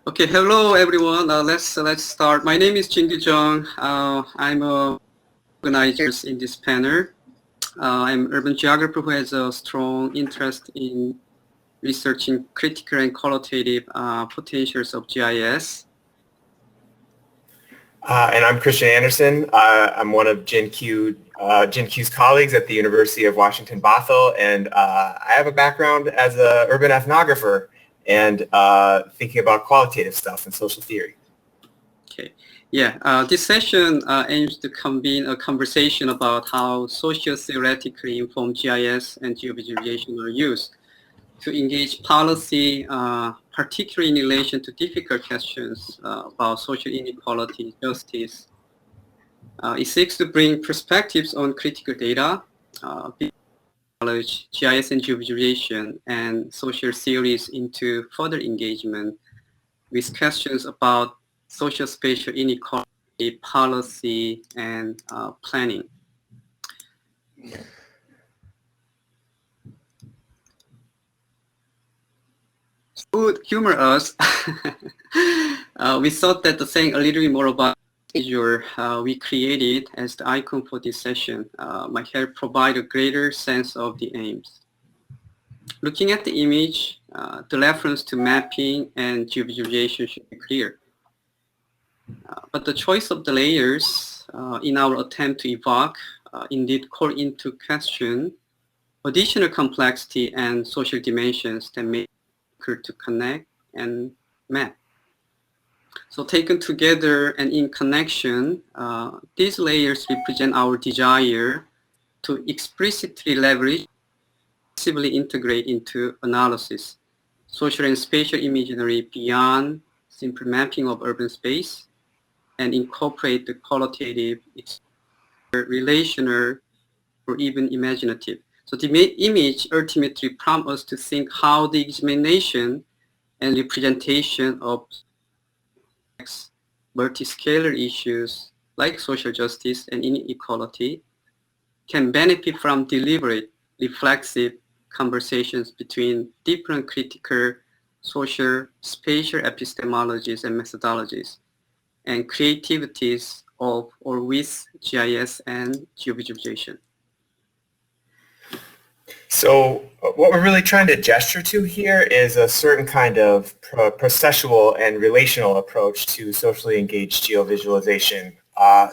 Okay, hello everyone. Let's start. My name is Jin-Kyu Jung. I'm a organizer in this panel. I'm an urban geographer who has a strong interest in researching critical and qualitative potentials of GIS. And I'm Christian Anderson. I'm one of Jin-Kyu's colleagues at the University of Washington, Bothell, and I have a background as an urban ethnographer and thinking about qualitative stuff in social theory. Okay, yeah, this session aims to convene a conversation about how socio-theoretically informed GIS and geovisualization are used to engage policy, particularly in relation to difficult questions about social inequality, justice. It seeks to bring perspectives on critical data, knowledge, GIS and geovisualization, and social theories into further engagement with questions about socio-spatial inequality, policy, and planning. To humor us, we thought that the saying a little bit more about visual we created as the icon for this session might help provide a greater sense of the aims. Looking at the image, the reference to mapping and geovisualization should be clear. But the choice of the layers in our attempt to evoke indeed call into question additional complexity and social dimensions that make it to connect and map. So taken together and in connection, these layers represent our desire to explicitly leverage, possibly integrate into analysis, social and spatial imagery beyond simple mapping of urban space, and incorporate the qualitative, relational, or even imaginative. So the image ultimately prompts us to think how the examination and representation of multi-scalar issues like social justice and inequality can benefit from deliberate, reflexive conversations between different critical, social, spatial epistemologies and methodologies, and creativities of or with GIS and geovisualization. So what we're really trying to gesture to here is a certain kind of processual and relational approach to socially engaged geovisualization.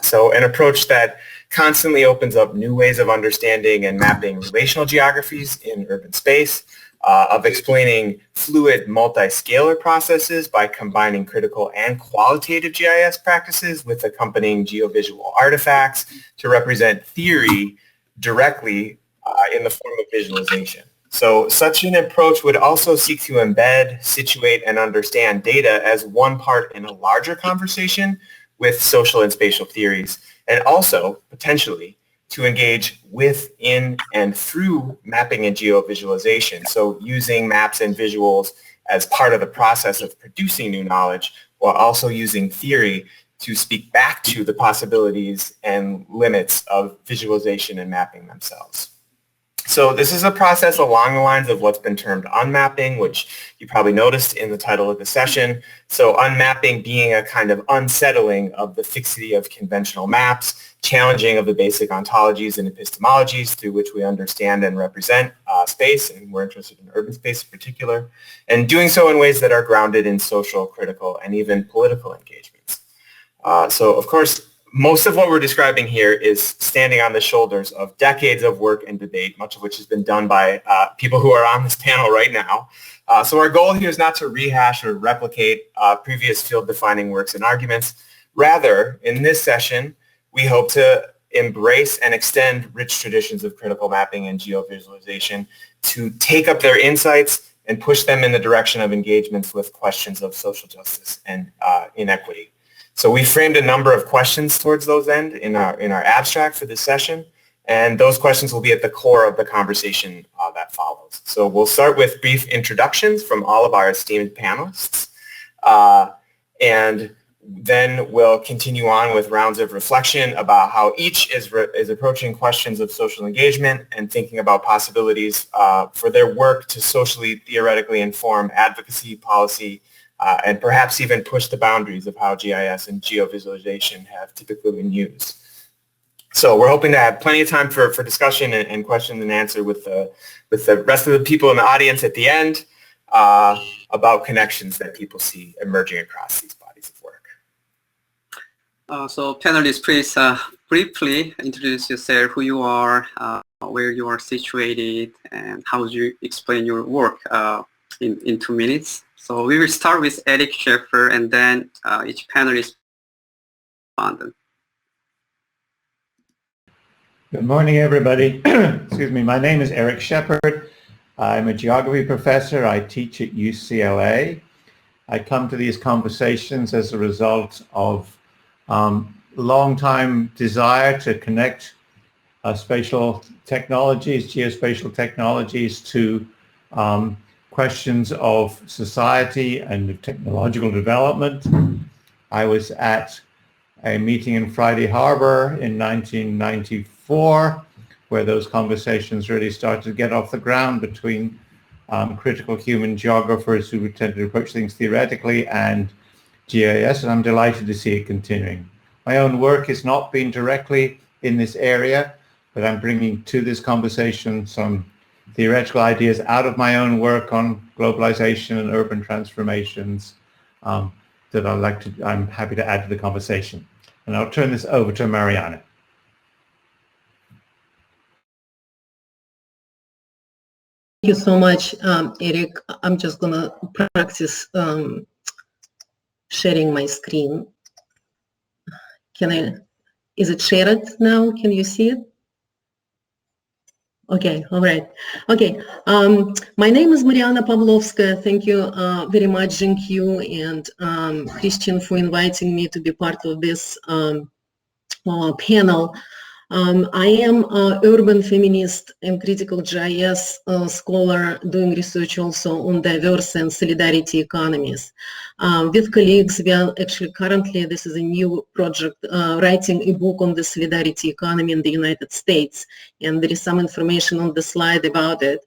So an approach that constantly opens up new ways of understanding and mapping relational geographies in urban space, of explaining fluid multi-scalar processes by combining critical and qualitative GIS practices with accompanying geovisual artifacts to represent theory directly in the form of visualization. So such an approach would also seek to embed, situate, and understand data as one part in a larger conversation with social and spatial theories, and also, potentially, to engage with, in, and through mapping and geovisualization. So using maps and visuals as part of the process of producing new knowledge, while also using theory to speak back to the possibilities and limits of visualization and mapping themselves. So this is a process along the lines of what's been termed unmapping, which you probably noticed in the title of the session. So unmapping being a kind of unsettling of the fixity of conventional maps, challenging of the basic ontologies and epistemologies through which we understand and represent space, and we're interested in urban space in particular, and doing so in ways that are grounded in social, critical, and even political engagements. So of course, most of what we're describing here is standing on the shoulders of decades of work and debate, much of which has been done by people who are on this panel right now. So our goal here is not to rehash or replicate previous field-defining works and arguments. Rather, in this session, we hope to embrace and extend rich traditions of critical mapping and geovisualization to take up their insights and push them in the direction of engagements with questions of social justice and inequity. So we framed a number of questions towards those end in our abstract for this session, and those questions will be at the core of the conversation that follows. So we'll start with brief introductions from all of our esteemed panelists, and then we'll continue on with rounds of reflection about how each is approaching questions of social engagement and thinking about possibilities for their work to socially, theoretically inform advocacy, policy, and perhaps even push the boundaries of how GIS and geovisualization have typically been used. So we're hoping to have plenty of time for discussion and question and answer with the rest of the people in the audience at the end about connections that people see emerging across these bodies of work. So panelists, please briefly introduce yourself, who you are, where you are situated, and how do you explain your work in 2 minutes. So we will start with Eric Schaeffer, and then each panelist respond. Good morning, everybody. Excuse me. My name is Eric Shepherd. I'm a geography professor. I teach at UCLA. I come to these conversations as a result of long-time desire to connect spatial technologies, geospatial technologies, to questions of society and technological development. I was at a meeting in Friday Harbor in 1994, where those conversations really started to get off the ground between critical human geographers who tend to approach things theoretically and GIS, and I'm delighted to see it continuing. My own work has not been directly in this area, but I'm bringing to this conversation some theoretical ideas out of my own work on globalization and urban transformations that I'm happy to add to the conversation. And I'll turn this over to Mariana. Thank you so much, Eric. I'm just gonna practice sharing my screen. Is it shared now? Can you see it? Okay, all right. Okay, my name is Mariana Pavlovskaya. Thank you very much, Jin-Kyu and Christian, for inviting me to be part of this panel. I am an urban feminist and critical GIS scholar doing research also on diverse and solidarity economies. With colleagues, we are actually currently, this is a new project, writing a book on the solidarity economy in the United States, and there is some information on the slide about it.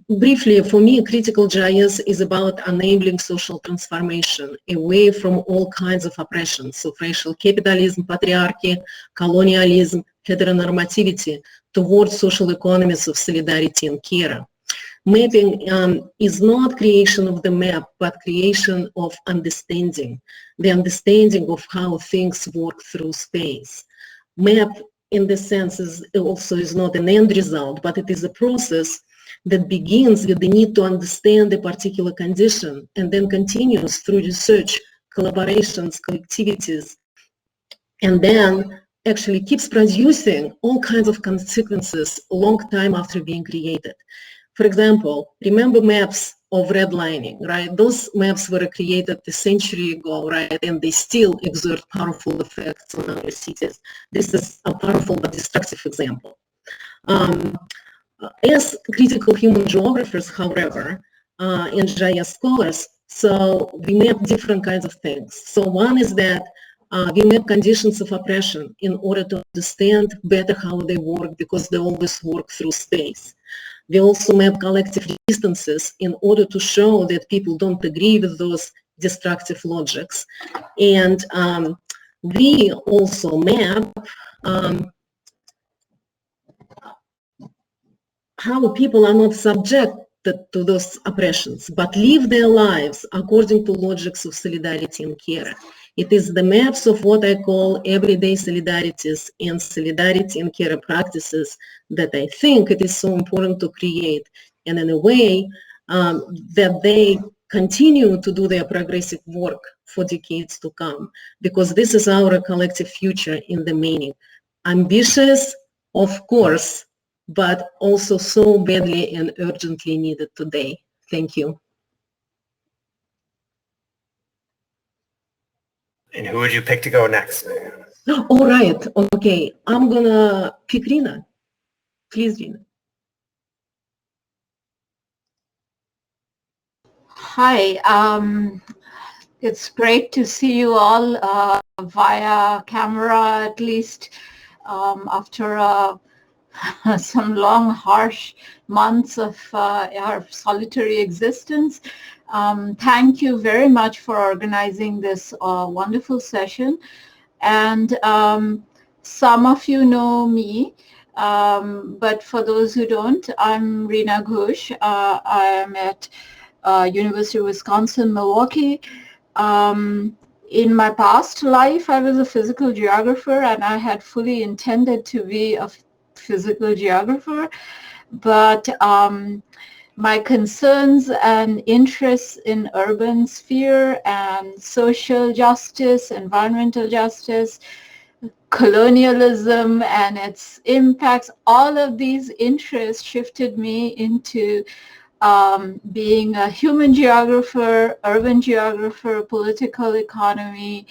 Briefly, for me, critical GIS is about enabling social transformation away from all kinds of oppressions, so racial capitalism, patriarchy, colonialism, heteronormativity, towards social economies of solidarity and care. Mapping is not creation of the map, but creation of understanding, the understanding of how things work through space. Map, in this sense, is not an end result, but it is a process that begins with the need to understand a particular condition and then continues through research, collaborations, collectivities, and then actually keeps producing all kinds of consequences a long time after being created. For example, remember maps of redlining, right? Those maps were created a century ago, right? And they still exert powerful effects on our cities. This is a powerful but destructive example. As critical human geographers, however, and GIS scholars, so we map different kinds of things. So one is that we map conditions of oppression in order to understand better how they work, because they always work through space. We also map collective resistances in order to show that people don't agree with those destructive logics. And we also map how people are not subjected to those oppressions, but live their lives according to logics of solidarity and care. It is the maps of what I call everyday solidarities and solidarity and care practices that I think it is so important to create, and in a way that they continue to do their progressive work for decades to come, because this is our collective future in the making. Ambitious, of course, but also so badly and urgently needed today. Thank you. And who would you pick to go next? All right, okay, I'm gonna pick Rina. Please, Rina. Hi, it's great to see you all via camera, at least after a some long, harsh months of our solitary existence. Thank you very much for organizing this wonderful session. And some of you know me, but for those who don't, I'm Reena Ghosh. I am at University of Wisconsin-Milwaukee. In my past life, I was a physical geographer, and I had fully intended to be a physical geographer, but my concerns and interests in urban sphere and social justice, environmental justice, colonialism and its impacts, all of these interests shifted me into being a human geographer, urban geographer, political economy,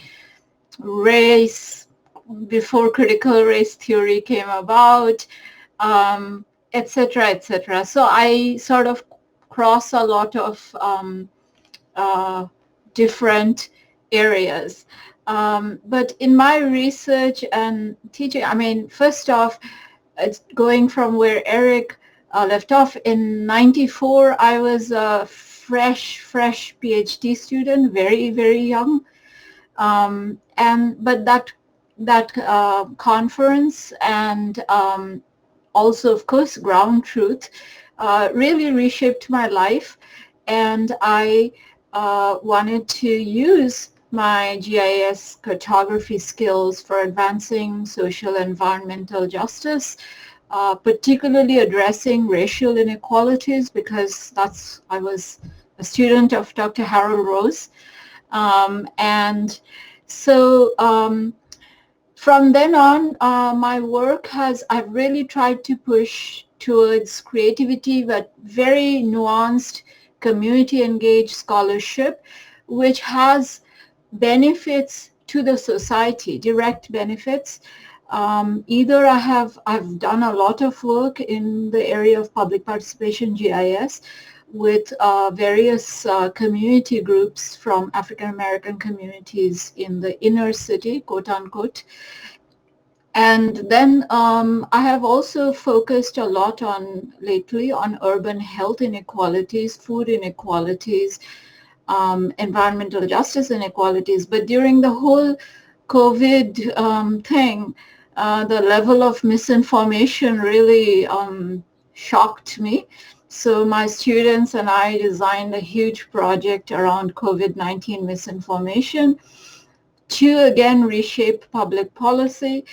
race, before critical race theory came about, etc., etc. So I sort of cross a lot of different areas. But in my research and teaching, I mean, first off, it's going from where Eric left off. In '94, I was a fresh PhD student, very, very young. But that conference and also, of course, Ground Truth really reshaped my life, and I wanted to use my GIS cartography skills for advancing social environmental justice, particularly addressing racial inequalities, because I was a student of Dr. Harold Rose. And so from then on, my work I've really tried to push towards creativity, but very nuanced, community engaged scholarship, which has benefits to the society, direct benefits. Either I've done a lot of work in the area of public participation GIS with various community groups from African American communities in the inner city, quote unquote. And then I have also focused a lot lately on urban health inequalities, food inequalities, environmental justice inequalities. But during the whole COVID thing, the level of misinformation really shocked me. So my students and I designed a huge project around COVID-19 misinformation to again reshape public policy.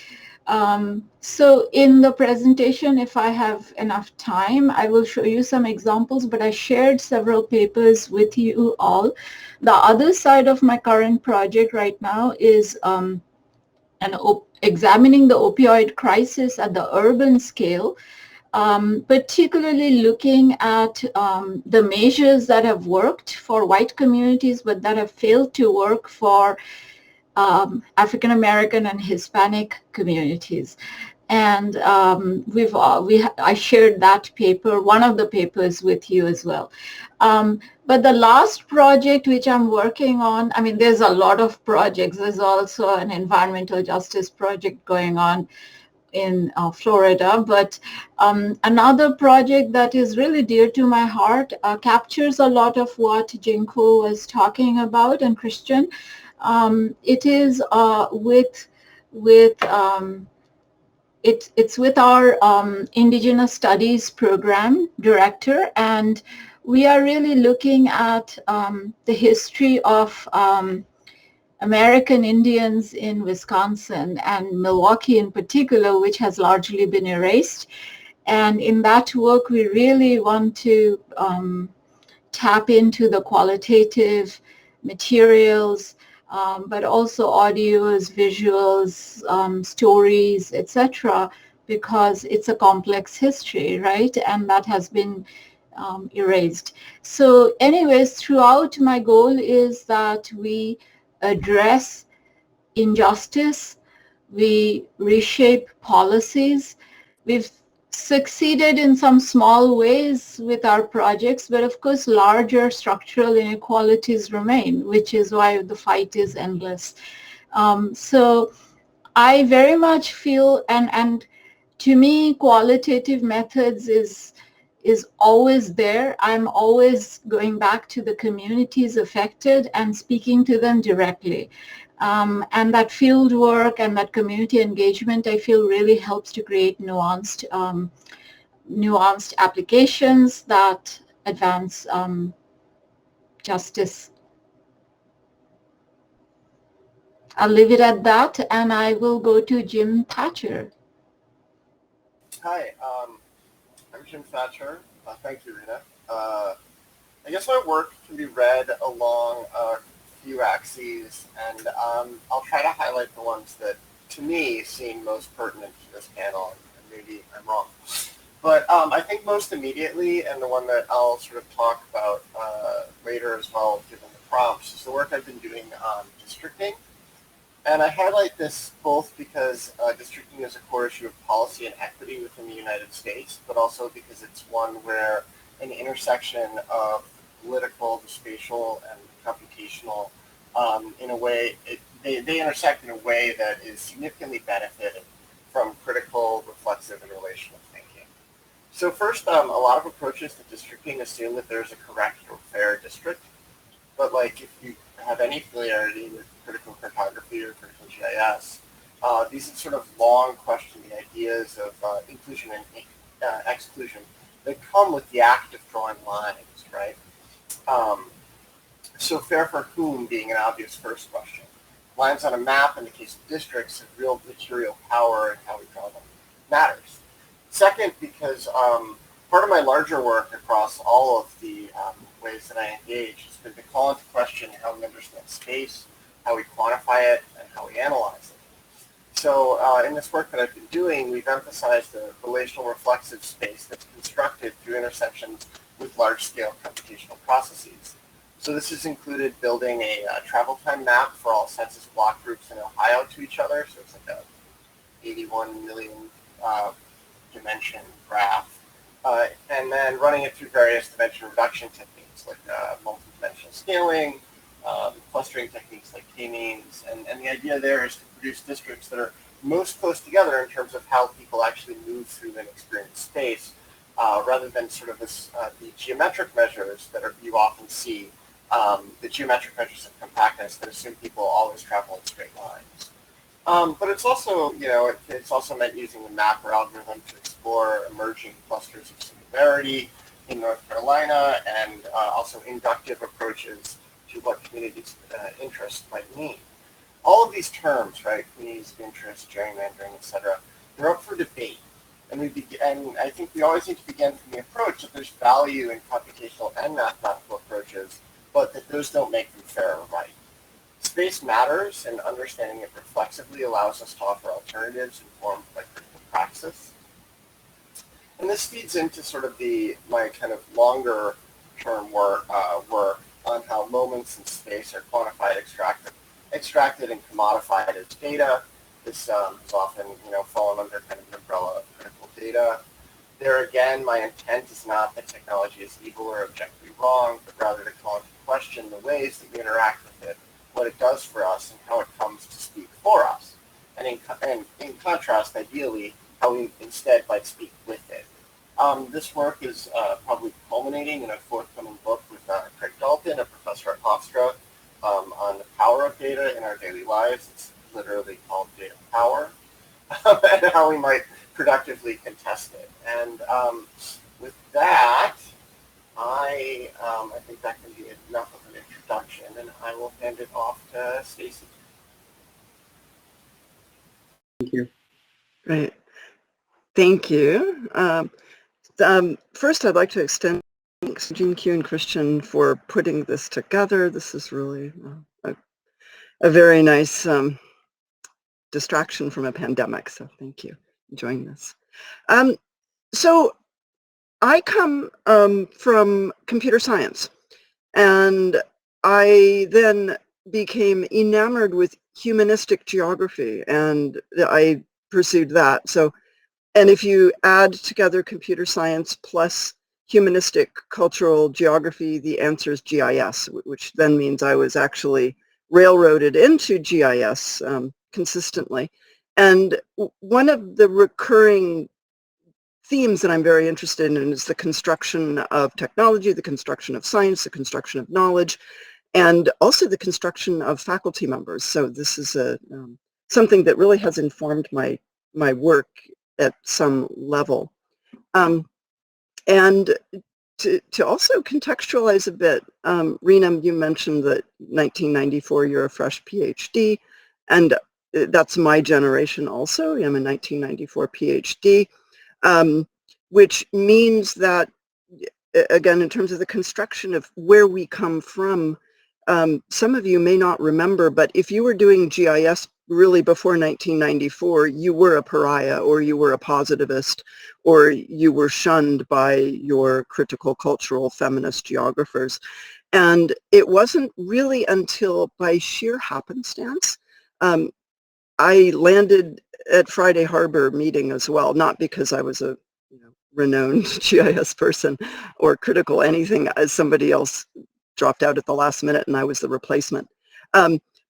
So in the presentation, if I have enough time, I will show you some examples, but I shared several papers with you all. The other side of my current project right now is examining the opioid crisis at the urban scale, particularly looking at the measures that have worked for white communities, but that have failed to work for African American and Hispanic communities. And I shared that paper, one of the papers, with you as well. But the last project which I'm working on, I mean, there's a lot of projects. There's also an environmental justice project going on in Florida, but another project that is really dear to my heart captures a lot of what Jin-Kyu was talking about, and Christian. It is it's with our Indigenous Studies Program Director, and we are really looking at the history of American Indians in Wisconsin and Milwaukee in particular, which has largely been erased. And in that work, we really want to tap into the qualitative materials, but also audios, visuals, stories, etc., because it's a complex history, right? And that has been erased. So anyways, throughout, my goal is that we address injustice, we reshape policies. We've succeeded in some small ways with our projects, but of course larger structural inequalities remain, which is why the fight is endless. So I very much feel, and To me, qualitative methods is always there. I'm always going back to the communities affected and speaking to them directly. And that field work and that community engagement, I feel, really helps to create nuanced applications that advance justice. I'll leave it at that, and I will go to Jim Thatcher. Hi, I'm Jim Thatcher. Thank you, Rita. I guess my work can be read along a few axes, and I'll try to highlight the ones that, to me, seem most pertinent to this panel, and maybe I'm wrong. But I think most immediately, and the one that I'll sort of talk about later as well, given the prompts, is the work I've been doing on districting. And I highlight this both because districting is a core issue of policy and equity within the United States, but also because it's one where an intersection of political, the spatial, and computational, in a way, they intersect in a way that is significantly benefited from critical, reflexive, and relational thinking. So first, a lot of approaches to districting assume that there's a correct or fair district, but like if you have any familiarity with critical cartography or critical GIS, these are sort of long question the ideas of inclusion and exclusion that come with the act of drawing lines, right? So fair for whom being an obvious first question. Lines on a map in the case of districts have real material power and how we draw them matters. Second, because part of my larger work across all of the ways that I engage has been to call into question how we understand space, how we quantify it, and how we analyze it. So in this work that I've been doing, we've emphasized the relational reflexive space that's constructed through intersections with large-scale computational processes. So this has included building a travel time map for all census block groups in Ohio to each other. So it's like a 81 million dimension graph. And then running it through various dimension reduction techniques like multi-dimensional scaling, clustering techniques like k-means. And the idea there is to produce districts that are most close together in terms of how people actually move through and experience space, rather than sort of this, the geometric measures that you often see, the geometric measures of compactness that assume people always travel in straight lines. But it's also, it's also meant using the mapper algorithm to explore emerging clusters of similarity in North Carolina, and also inductive approaches to what communities' interest might mean. All of these terms, right, communities of interest, gerrymandering, etc., they're up for debate. And I think we always need to begin from the approach that there's value in computational and mathematical approaches, but that those don't make them fair or right. Space matters, and understanding it reflexively allows us to offer alternatives informed by critical praxis. And this feeds into sort of my kind of longer term work on how moments in space are quantified, extracted, and commodified as data. This is often, fallen under kind of an umbrella of critical data. There again, my intent is not that technology is evil or objectively wrong, but rather to call into question the ways that we interact with it, what it does for us, and how it comes to speak for us. And in contrast, ideally, how we instead might speak with it. This work is probably culminating in a forthcoming book with Craig Dalton, a professor at Hofstra, on the power of data in our daily lives. It's literally called Data Power, and how we might productively contest it. And with that, I think that can be enough of an introduction, and I will hand it off to Stacy. Thank you. Great. Thank you. First, I'd like to extend thanks to Jin-Kyu and Christian for putting this together. This is really a very nice distraction from a pandemic, so thank you for enjoying this. So I come from computer science, and I then became enamored with humanistic geography, and I pursued that. So, and if you add together computer science plus humanistic cultural geography, the answer is GIS, which then means I was actually railroaded into GIS consistently. And one of the recurring themes that I'm very interested in is the construction of technology, the construction of science, the construction of knowledge, and also the construction of faculty members. So this is something that really has informed my work at some level. And to also contextualize a bit, Rena, you mentioned that 1994 you're a fresh PhD, and that's my generation also. I'm a 1994 PhD, which means that, again, in terms of the construction of where we come from, some of you may not remember, but if you were doing GIS really before 1994, you were a pariah, or you were a positivist, or you were shunned by your critical cultural feminist geographers. And it wasn't really until by sheer happenstance I landed at Friday Harbor meeting as well, not because I was a renowned GIS person or critical anything, as somebody else dropped out at the last minute and I was the replacement.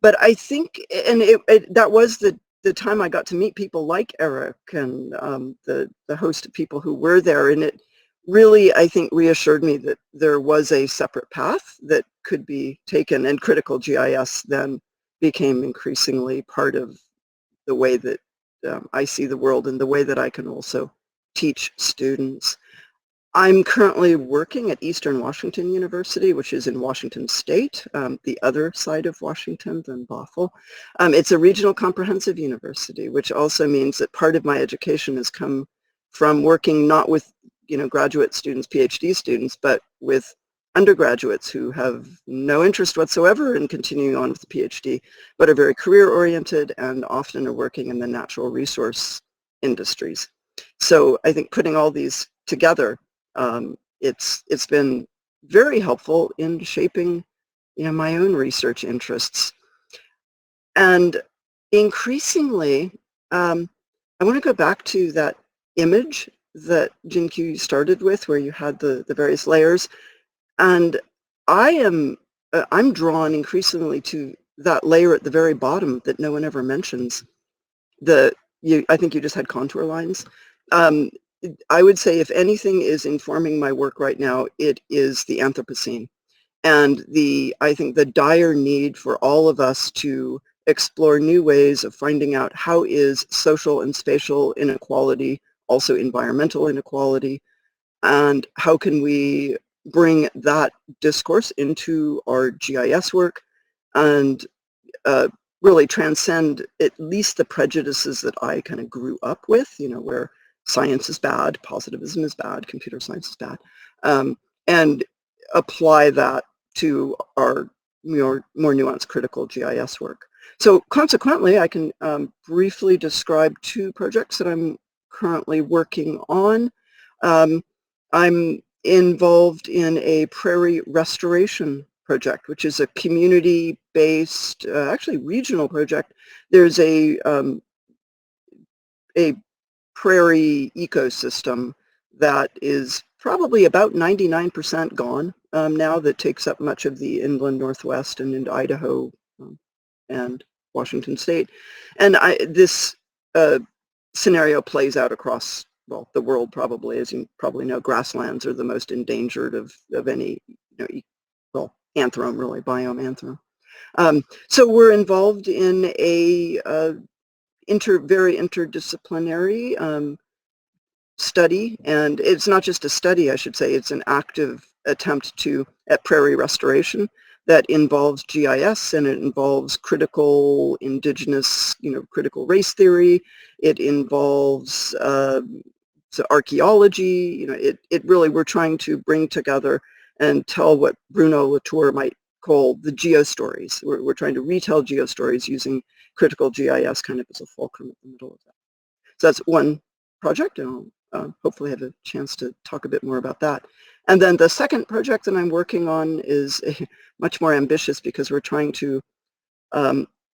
But I think, and that was the time I got to meet people like Eric and the host of people who were there, and it really, I think, reassured me that there was a separate path that could be taken, and critical GIS then became increasingly part of the way that I see the world and the way that I can also teach students. I'm currently working at Eastern Washington University, which is in Washington State, the other side of Washington than Bothell. It's a regional comprehensive university, which also means that part of my education has come from working not with graduate students, PhD students, but with undergraduates who have no interest whatsoever in continuing on with the PhD, but are very career-oriented and often are working in the natural resource industries. So I think putting all these together, it's been very helpful in shaping my own research interests. And increasingly, I want to go back to that image that Jin-Kyu started with, where you had the various layers. And I'm drawn increasingly to that layer at the very bottom that no one ever mentions. I think you just had contour lines. I would say if anything is informing my work right now, it is the Anthropocene, and I think the dire need for all of us to explore new ways of finding out how is social and spatial inequality also environmental inequality, and how can we bring that discourse into our GIS work and really transcend at least the prejudices that I kind of grew up with, where science is bad, positivism is bad, computer science is bad, and apply that to our more nuanced critical GIS work. So consequently, I can briefly describe two projects that I'm currently working on. I'm involved in a prairie restoration project, which is a community-based, actually regional project. There's a prairie ecosystem that is probably about 99% gone now, that takes up much of the inland Northwest and into Idaho and Washington State. And this scenario plays out across, well, the world probably. As you probably know, grasslands are the most endangered of any, well, anthrome, really, biome anthrome. So we're involved in a very interdisciplinary study, and it's not just a study, I should say, it's an active attempt at prairie restoration that involves GIS, and it involves critical indigenous, critical race theory. It involves archaeology. It really, we're trying to bring together and tell what Bruno Latour might call the geostories. We're trying to retell geostories using critical GIS kind of as a fulcrum at the middle of that. So that's one project, and I'll hopefully have a chance to talk a bit more about that. And then the second project that I'm working on is much more ambitious, because we're trying to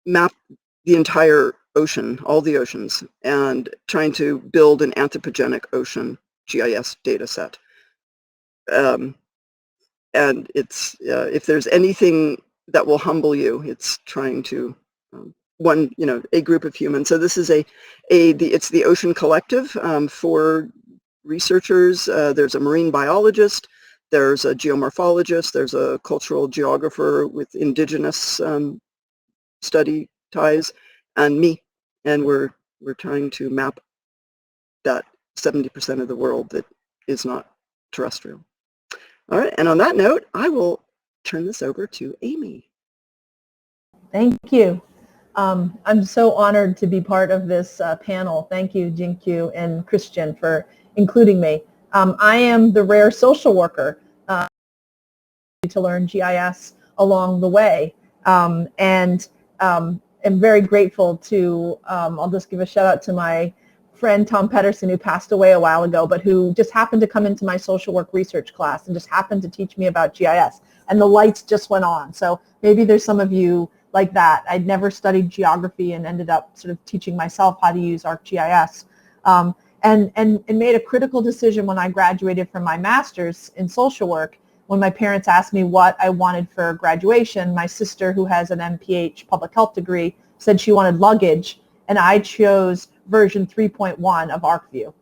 map the entire ocean, all the oceans, and trying to build an anthropogenic ocean GIS data set. And it's, if there's anything that will humble you, it's trying to, a group of humans. So this is it's the Ocean Collective, 4 researchers. There's a marine biologist, there's a geomorphologist, there's a cultural geographer with indigenous study ties, and me. And we're trying to map that 70% of the world that is not terrestrial. All right, and on that note, I will turn this over to Amy. Thank you. I'm so honored to be part of this panel. Thank you, Jin-Kyu and Christian, for including me. I am the rare social worker to learn GIS along the way, and am very grateful to, I'll just give a shout out to my friend Tom Pedersen, who passed away a while ago, but who just happened to come into my social work research class and just happened to teach me about GIS, and the lights just went on. So maybe there's some of you like that. I'd never studied geography and ended up sort of teaching myself how to use ArcGIS, and made a critical decision when I graduated from my master's in social work. When my parents asked me what I wanted for graduation, my sister, who has an MPH public health degree, said she wanted luggage, and I chose version 3.1 of ArcView.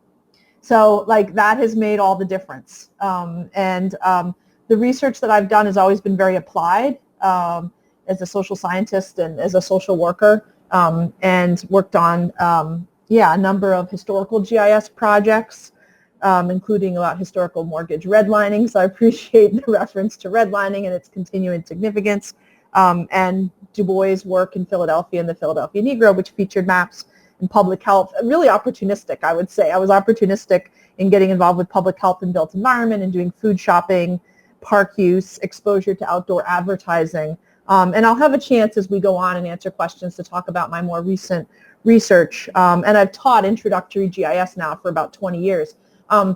So like that has made all the difference. The research that I've done has always been very applied as a social scientist and as a social worker, and worked on a number of historical GIS projects, including about historical mortgage redlining. So I appreciate the reference to redlining and its continuing significance, and Du Bois' work in Philadelphia and the Philadelphia Negro, which featured maps in public health. Really opportunistic, I would say. I was opportunistic in getting involved with public health and built environment and doing food shopping, park use, exposure to outdoor advertising. And I'll have a chance as we go on and answer questions to talk about my more recent research. And I've taught introductory GIS now for about 20 years. I'm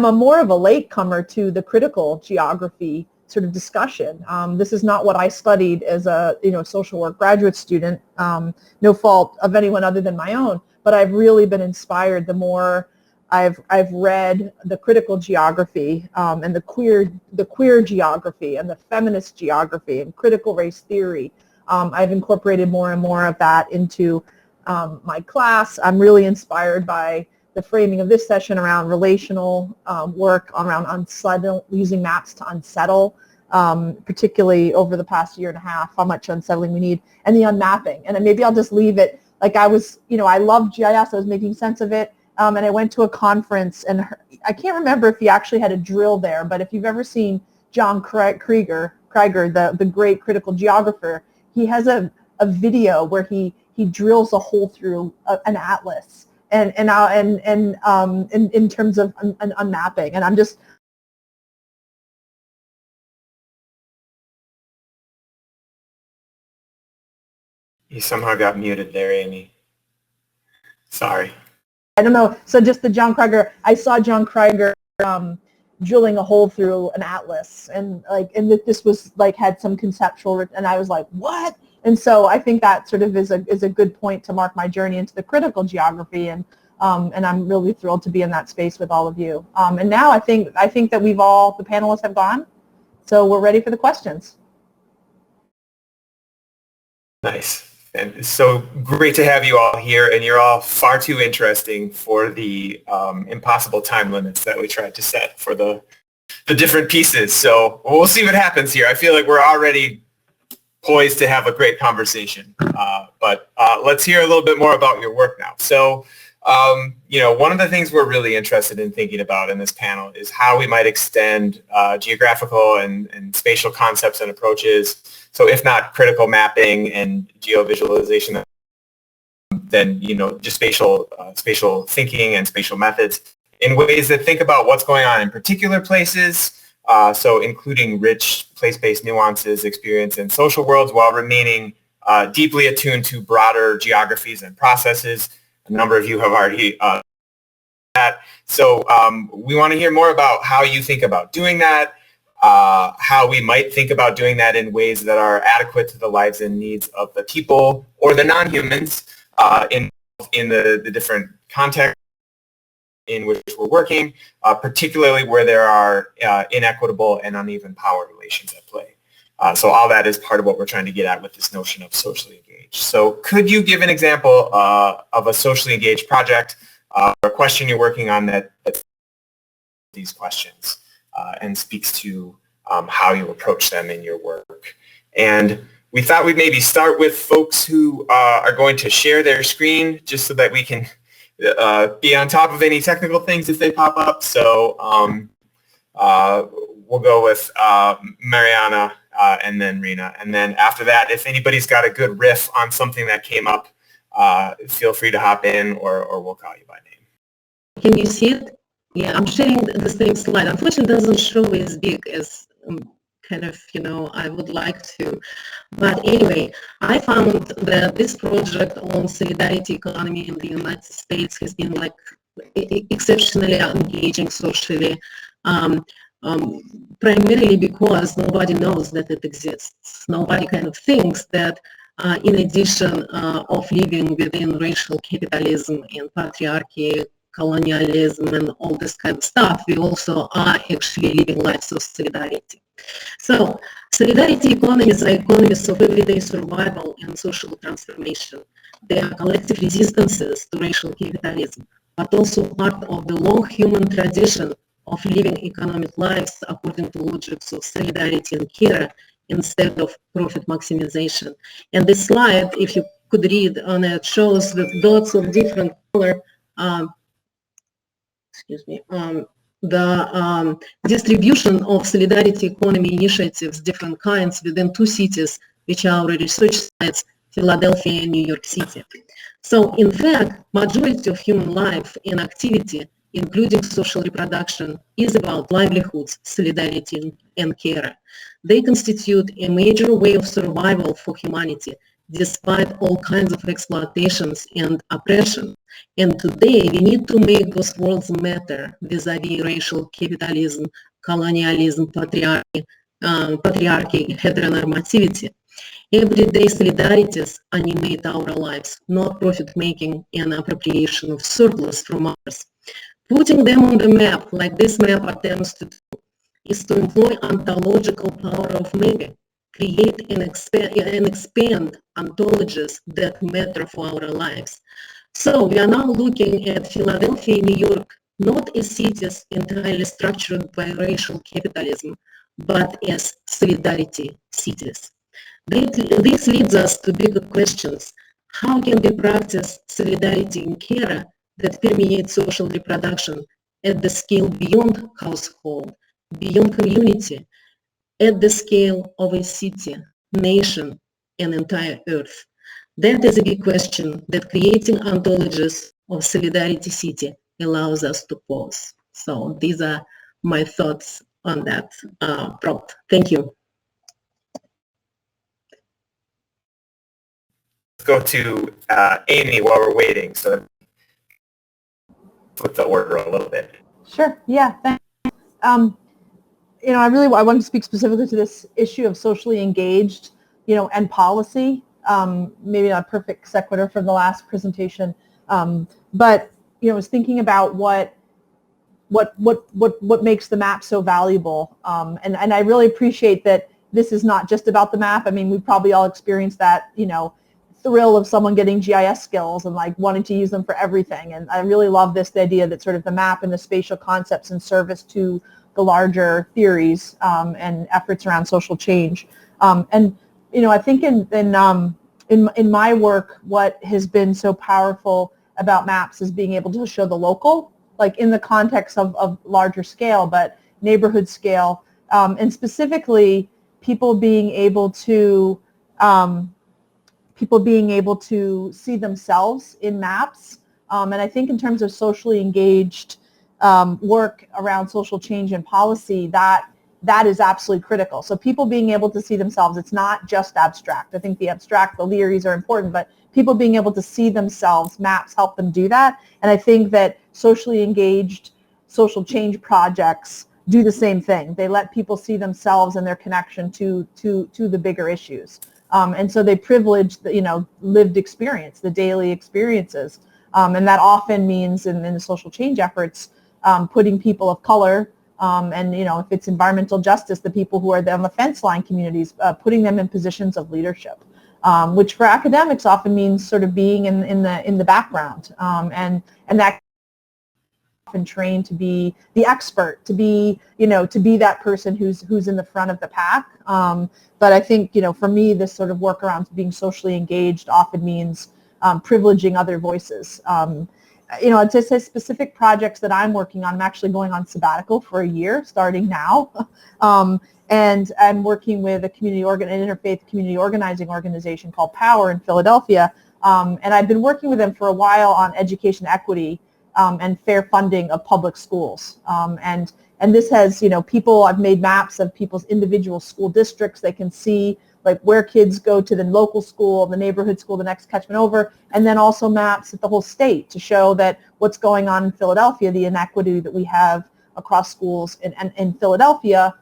more of a latecomer to the critical geography sort of discussion. This is not what I studied as a social work graduate student, no fault of anyone other than my own, but I've really been inspired the more I've read the critical geography and the queer geography and the feminist geography and critical race theory. I've incorporated more and more of that into my class. I'm really inspired by the framing of this session around relational work, around using maps to unsettle, particularly over the past year and a half, how much unsettling we need, and the unmapping. And then maybe I'll just leave it, like I was, I loved GIS, I was making sense of it, and I went to a conference, and I can't remember if he actually had a drill there, but if you've ever seen John Krieger, the great critical geographer, he has a video where he drills a hole through an atlas, and in terms of unmapping, and I'm just. You somehow got muted there, Amy. Sorry. I don't know. So just the John Krieger, I saw John Krieger drilling a hole through an atlas, and this was had some conceptual, and I was like, what? And so I think that sort of is a good point to mark my journey into the critical geography, and I'm really thrilled to be in that space with all of you. And now I think that the panelists have gone, so we're ready for the questions. Nice. And it's so great to have you all here, and you're all far too interesting for the impossible time limits that we tried to set for the different pieces. So we'll see what happens here. I feel like we're already poised to have a great conversation, but let's hear a little bit more about your work now. So, one of the things we're really interested in thinking about in this panel is how we might extend geographical and spatial concepts and approaches. So if not critical mapping and geovisualization, then, just spatial thinking and spatial methods in ways that think about what's going on in particular places, so including rich place-based nuances, experience, and social worlds while remaining deeply attuned to broader geographies and processes. A number of you have already that. So we want to hear more about how you think about doing that, how we might think about doing that in ways that are adequate to the lives and needs of the people or the non-humans in the different contexts in which we're working, particularly where there are inequitable and uneven power relations at play. So all that is part of what we're trying to get at with this notion of socially engaged. So could you give an example of a socially engaged project or a question you're working on that's these questions and speaks to how you approach them in your work. And we thought we'd maybe start with folks who are going to share their screen just so that we can be on top of any technical things if they pop up. So we'll go with Mariana and then Rena. And then after that, if anybody's got a good riff on something that came up, feel free to hop in or we'll call you by name. Can you see it? Yeah, I'm sharing the same slide. Unfortunately, it doesn't show as big as kind of, I would like to. But anyway, I found that this project on solidarity economy in the United States has been like exceptionally engaging socially, primarily because nobody knows that it exists. Nobody kind of thinks that in addition of living within racial capitalism and patriarchy, colonialism, and all this kind of stuff, we also are actually living lives of solidarity. So, solidarity economies are economies of everyday survival and social transformation. They are collective resistances to racial capitalism, but also part of the long human tradition of living economic lives according to logics of solidarity and care instead of profit maximization. And this slide, if you could read on it, shows the dots of different color, the distribution of solidarity economy initiatives, different kinds within two cities, which are our research sites, Philadelphia and New York City. So in fact, majority of human life and activity, including social reproduction, is about livelihoods, solidarity, and care. They constitute a major way of survival for humanity, despite all kinds of exploitations and oppression. And today, we need to make those worlds matter vis-a-vis racial capitalism, colonialism, patriarchy, heteronormativity. Everyday solidarities animate our lives, not profit-making and appropriation of surplus from others. Putting them on the map, like this map attempts to do, is to employ ontological power of maybe, create and expand ontologies that matter for our lives. So we are now looking at Philadelphia and New York, not as cities entirely structured by racial capitalism, but as solidarity cities. This leads us to bigger questions. How can we practice solidarity in care that permeates social reproduction at the scale beyond household, beyond community, at the scale of a city, nation, and entire earth? That is a big question that creating ontologies of solidarity city allows us to pose. So these are my thoughts on that prompt. Thank you. Let's go to Amy while we're waiting. So flip the order a little bit. Sure. Yeah. Thanks. I want to speak specifically to this issue of socially engaged, and policy. Maybe not a perfect sequitur from the last presentation, but I was thinking about what makes the map so valuable, and I really appreciate that this is not just about the map. I mean, we probably all experienced that, thrill of someone getting GIS skills and like wanting to use them for everything. And I really love the idea that sort of the map and the spatial concepts in service to the larger theories and efforts around social change. I think in my work, what has been so powerful about maps is being able to show the local, like in the context of larger scale, but neighborhood scale, and specifically people being able to see themselves in maps. And I think in terms of socially engaged work around social change and policy, that is absolutely critical. So people being able to see themselves, it's not just abstract. I think the abstract, the theories are important, but people being able to see themselves, maps help them do that. And I think that socially engaged social change projects do the same thing. They let people see themselves and their connection to the bigger issues. And so they privilege the, lived experience, the daily experiences. And that often means in the social change efforts, putting people of color, and if it's environmental justice, the people who are on the fence line communities, putting them in positions of leadership, which for academics often means sort of being in the background, and that often trained to be the expert, to be, to be that person who's in the front of the pack. But I think, for me, this sort of work around being socially engaged often means privileging other voices. I'd just say specific projects that I'm working on. I'm actually going on sabbatical for a year, starting now. And I'm working with a an interfaith community organizing organization called Power in Philadelphia. And I've been working with them for a while on education equity and fair funding of public schools. And this has, I've made maps of people's individual school districts. They can see like where kids go to the local school, the neighborhood school, the next catchment over, and then also maps at the whole state to show that what's going on in Philadelphia, the inequity that we have across schools in Philadelphia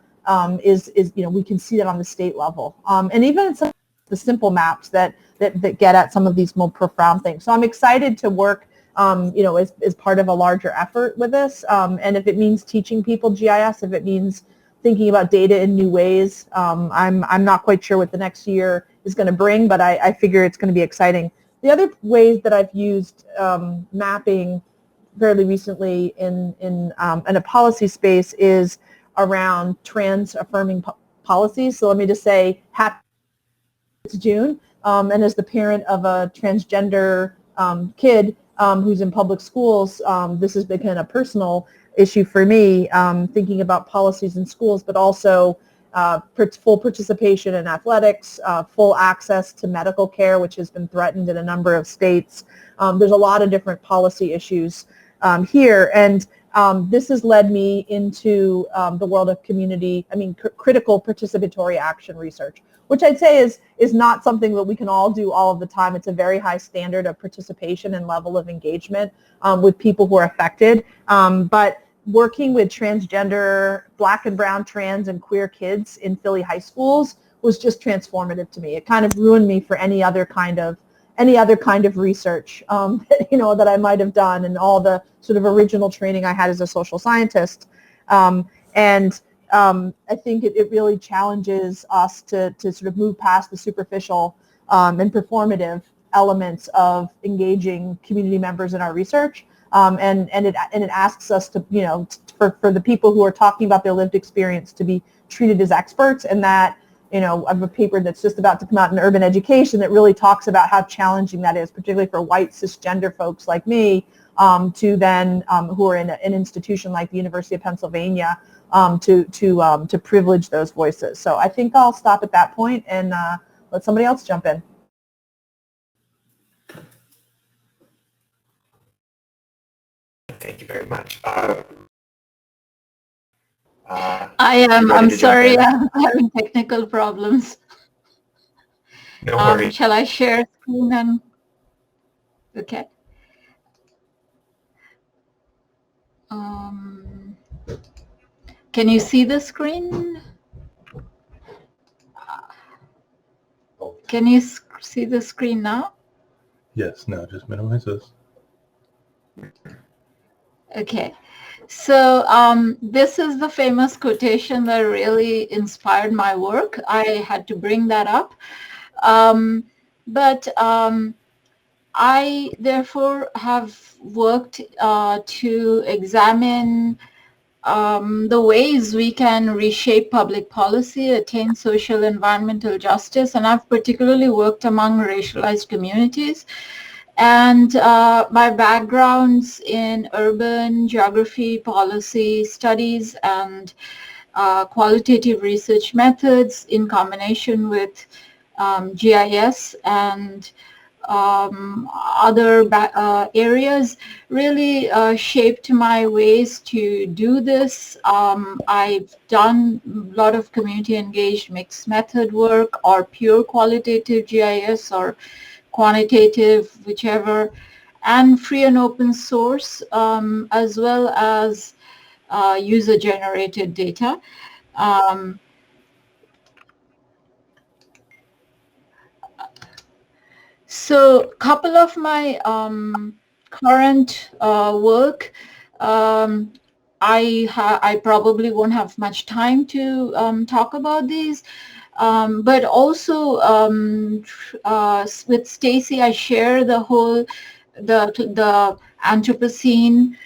is we can see that on the state level. And even some of the simple maps that get at some of these more profound things. So I'm excited to work as part of a larger effort with this. And if it means teaching people GIS, if it means thinking about data in new ways, I'm not quite sure what the next year is going to bring, but I figure it's going to be exciting. The other ways that I've used mapping fairly recently in a policy space is around trans affirming policies. So let me just say, happy it's June, and as the parent of a transgender kid who's in public schools, this has been kind of a personal issue for me, thinking about policies in schools, but also full participation in athletics, full access to medical care, which has been threatened in a number of states. There's a lot of different policy issues here, and this has led me into the world of critical participatory action research, which I'd say is not something that we can all do all of the time. It's a very high standard of participation and level of engagement with people who are affected. But working with transgender, black and brown, trans, and queer kids in Philly high schools was just transformative to me. It kind of ruined me for any other kind of research that I might have done, and all the sort of original training I had as a social scientist. I think it really challenges us to sort of move past the superficial and performative elements of engaging community members in our research, and it asks us to, for the people who are talking about their lived experience to be treated as experts. And that, I have a paper that's just about to come out in Urban Education that really talks about how challenging that is, particularly for white cisgender folks like me, to then who are in an institution like the University of Pennsylvania, to privilege those voices. So I think I'll stop at that point and let somebody else jump in. Thank you very much. I'm sorry, I'm having technical problems. No worries. Shall I share screen and, okay. Can you see the screen? Can you see the screen now? Yes, now just minimize this. Okay. So this is the famous quotation that really inspired my work. I had to bring that up. But I therefore have worked to examine the ways we can reshape public policy, attain social environmental justice, and I've particularly worked among racialized communities. And my background's in urban geography, policy studies, and qualitative research methods in combination with GIS and other areas really shaped my ways to do this. I've done a lot of community engaged mixed method work, or pure qualitative GIS, or quantitative, whichever, and free and open source, as well as user generated data. So a couple of my current work, I probably won't have much time to talk about these, but also with Stacy, I share the Anthropocene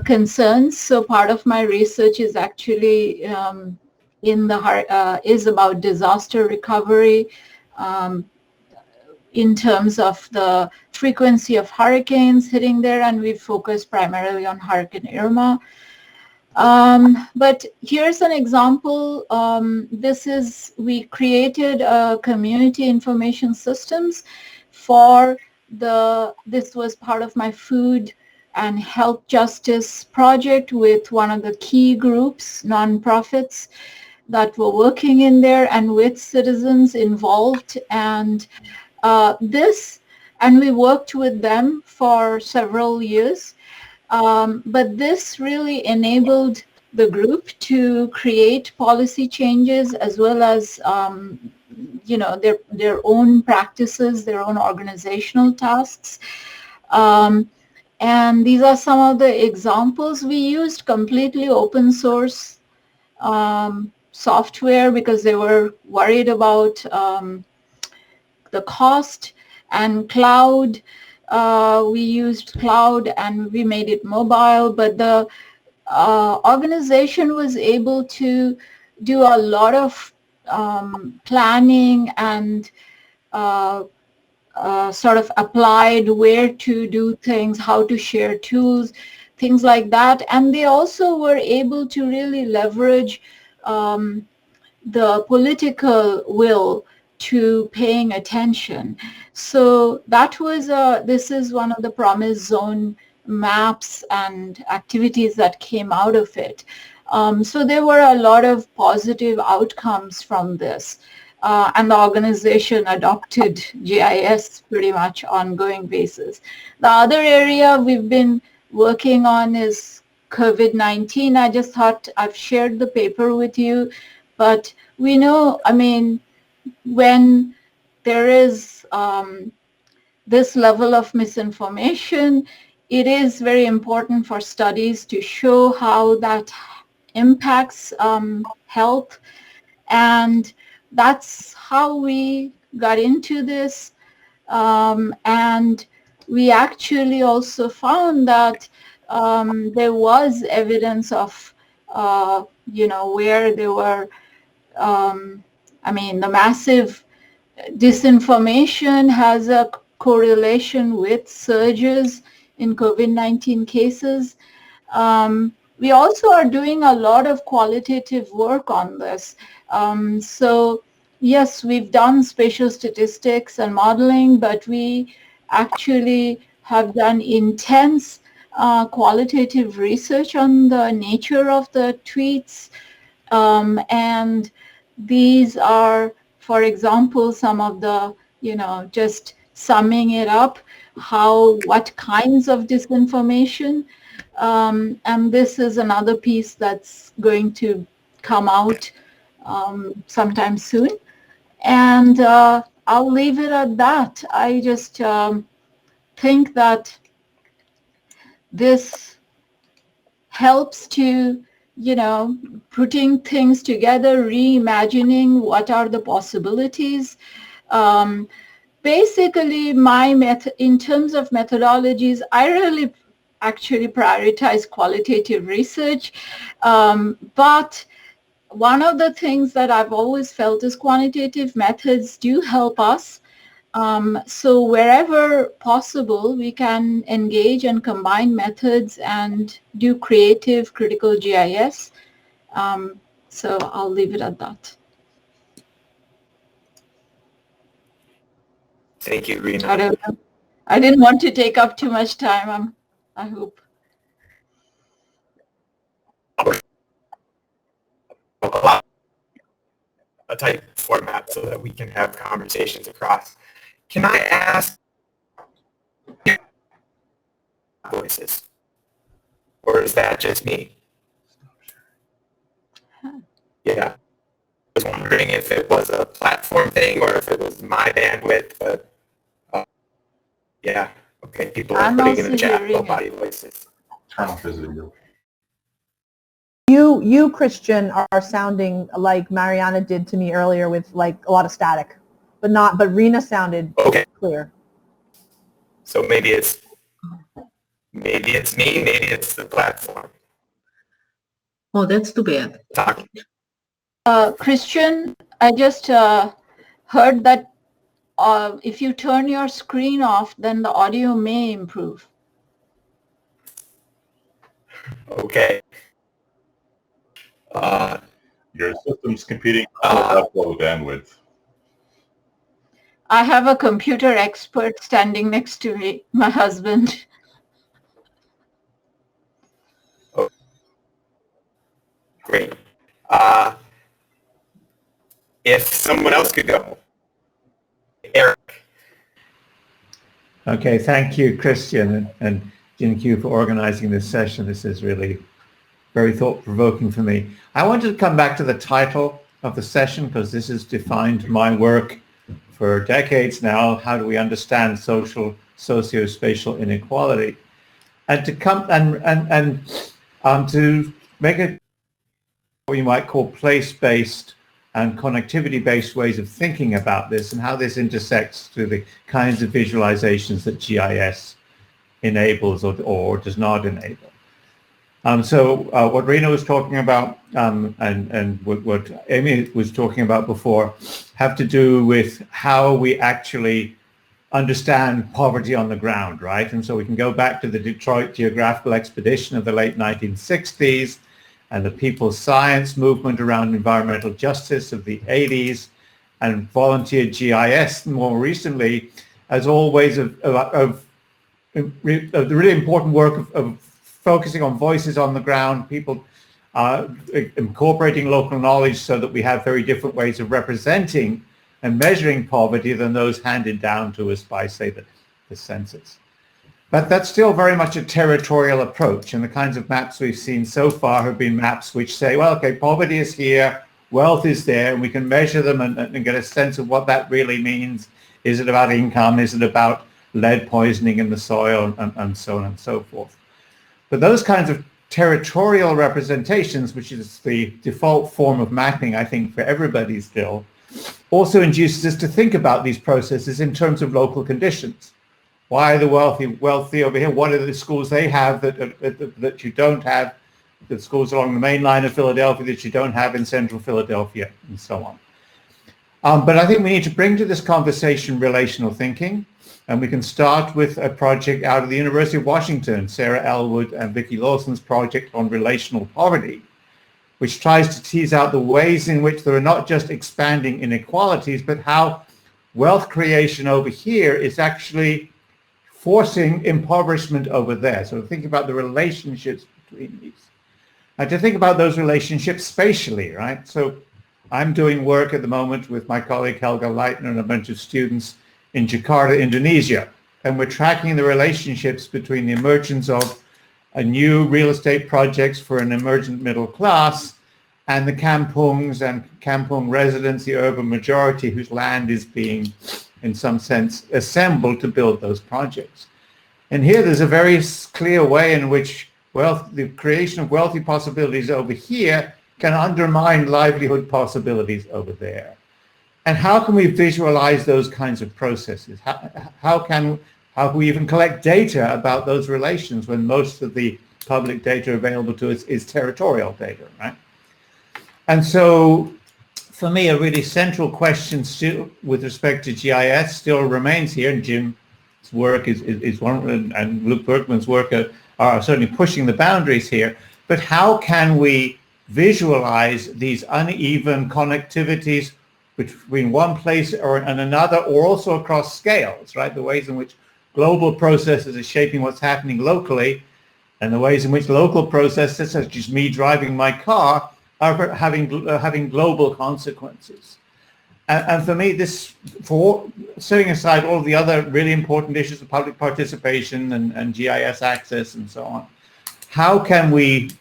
concerns. So part of my research is actually is about disaster recovery in terms of the frequency of hurricanes hitting there, and we focus primarily on Hurricane Irma. But here's an example. We created a community information systems for this was part of my food and health justice project with one of the key groups, nonprofits that were working in there and with citizens involved. And we worked with them for several years. But this really enabled the group to create policy changes as well as, their own practices, their own organizational tasks. And these are some of the examples. We used completely open source software because they were worried about the cost, and cloud. We used cloud and we made it mobile, but the organization was able to do a lot of planning and sort of applied where to do things, how to share tools, things like that. And they also were able to really leverage the political will to paying attention. So that was this is one of the promise zone maps and activities that came out of it. So there were a lot of positive outcomes from this. And the organization adopted GIS pretty much ongoing basis. The other area we've been working on is COVID-19. I just thought I've shared the paper with you, but we know, I mean, when there is this level of misinformation, it is very important for studies to show how that impacts health. And that's how we got into this. And we actually also found that there was evidence of, where there were, the massive disinformation has a correlation with surges in COVID-19 cases. We also are doing a lot of qualitative work on this. So yes, we've done spatial statistics and modeling, but we actually have done intense qualitative research on the nature of the tweets. And these are, for example, some of the, just summing it up, what kinds of disinformation. And this is another piece that's going to come out sometime soon. And I'll leave it at that. I just think that this helps to, putting things together, reimagining what are the possibilities. Basically, in terms of methodologies, I really actually prioritize qualitative research. But one of the things that I've always felt is quantitative methods do help us. So wherever possible, we can engage and combine methods and do creative critical GIS. So I'll leave it at that. Thank you, Rina. I didn't want to take up too much time. I hope. A type format so that we can have conversations across. Can I ask voices? Or is that just me? Yeah. I was wondering if it was a platform thing or if it was my bandwidth, but yeah. Okay, people are putting in the chat nobody voices. Turn off his video. You, Christian, are sounding like Mariana did to me earlier with like a lot of static, but Rina sounded okay. Clear. So maybe Maybe it's me, maybe it's the platform. Oh, that's too bad. Talk. Christian, I just heard that if you turn your screen off, then the audio may improve. Okay. Your system's competing for upload bandwidth. I have a computer expert standing next to me, my husband. Great. If someone else could go. Eric. Okay, thank you, Christian and Jin-Kyu, for organizing this session. This is really very thought-provoking for me. I wanted to come back to the title of the session because this has defined my work for decades now. How do we understand socio-spatial inequality? And to come to make it what you might call place-based and connectivity-based ways of thinking about this and how this intersects through the kinds of visualizations that GIS enables or does not enable. So what Rena was talking about and what Amy was talking about before have to do with how we actually understand poverty on the ground, right? And so we can go back to the Detroit Geographical Expedition of the late 1960s and the people's science movement around environmental justice of the 80s and volunteer GIS more recently as all ways of the really important work of focusing on voices on the ground, people incorporating local knowledge so that we have very different ways of representing and measuring poverty than those handed down to us by, say, the census. But that's still very much a territorial approach, and the kinds of maps we've seen so far have been maps which say, well, okay, poverty is here, wealth is there, and we can measure them and get a sense of what that really means. Is it about income? Is it about lead poisoning in the soil, and so on and so forth? But those kinds of territorial representations, which is the default form of mapping, I think, for everybody still, also induces us to think about these processes in terms of local conditions. Why are the wealthy over here? What are the schools they have that you don't have? The schools along the main line of Philadelphia that you don't have in central Philadelphia, and so on. But I think we need to bring to this conversation relational thinking. And we can start with a project out of the University of Washington, Sarah Elwood and Vicki Lawson's project on relational poverty, which tries to tease out the ways in which there are not just expanding inequalities, but how wealth creation over here is actually forcing impoverishment over there. So think about the relationships between these. And to think about those relationships spatially, right? So I'm doing work at the moment with my colleague Helga Leitner and a bunch of students in Jakarta, Indonesia. And we're tracking the relationships between the emergence of a new real estate projects for an emergent middle class and the kampungs and kampung residents, the urban majority whose land is being, in some sense, assembled to build those projects. And here there's a very clear way in which the creation of wealthy possibilities over here can undermine livelihood possibilities over there. And how can we visualize those kinds of processes? How can we even collect data about those relations when most of the public data available to us is territorial data, right? And so for me, a really central question still with respect to GIS still remains here, and Jim's work is one, and Luke Berkman's work are certainly pushing the boundaries here, but how can we visualize these uneven connectivities between one place and another, or also across scales, right? The ways in which global processes are shaping what's happening locally, and the ways in which local processes, such as me driving my car, are having global consequences. And for me, for setting aside all the other really important issues of public participation and GIS access and so on, how can we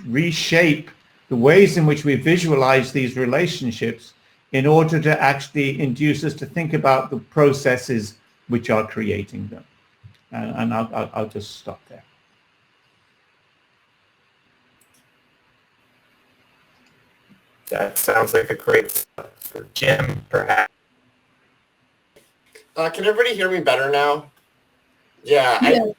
reshape the ways in which we visualize these relationships in order to actually induce us to think about the processes which are creating them? And I'll just stop there. That sounds like a great start for Jim, perhaps. Can everybody hear me better now? Yeah, Yes.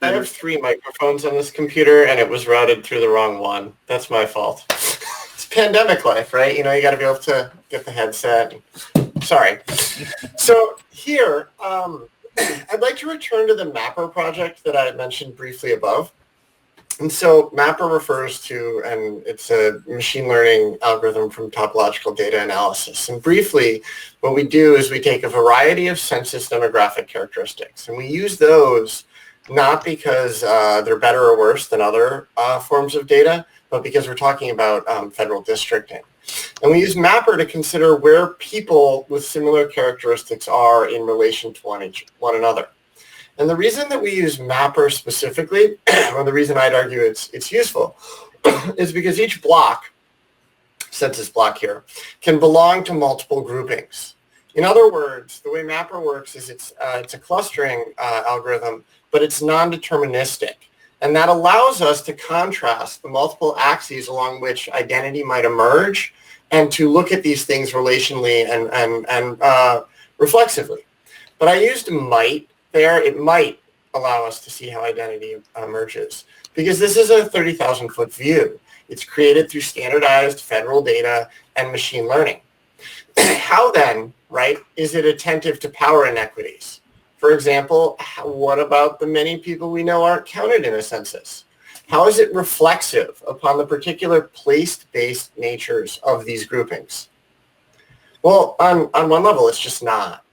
I have 3 microphones on this computer, and it was routed through the wrong one. That's my fault. It's pandemic life, right? You know, you got to be able to get the headset. Sorry. So here, I'd like to return to the Mapper project that I mentioned briefly above. And so Mapper refers to, and it's a machine learning algorithm from topological data analysis. And briefly, what we do is we take a variety of census demographic characteristics, and we use those not because they're better or worse than other forms of data, but because we're talking about federal districting. And we use Mapper to consider where people with similar characteristics are in relation to one another. And the reason that we use Mapper specifically, or the reason I'd argue it's useful, is because each block, census block here, can belong to multiple groupings. In other words, the way Mapper works is it's a clustering algorithm, but it's non-deterministic. And that allows us to contrast the multiple axes along which identity might emerge and to look at these things relationally and reflexively. But I used might there. It might allow us to see how identity emerges because this is a 30,000-foot view. It's created through standardized federal data and machine learning. How then, right, is it attentive to power inequities? For example, what about the many people we know aren't counted in a census? How is it reflexive upon the particular place-based natures of these groupings? Well, on one level, it's just not.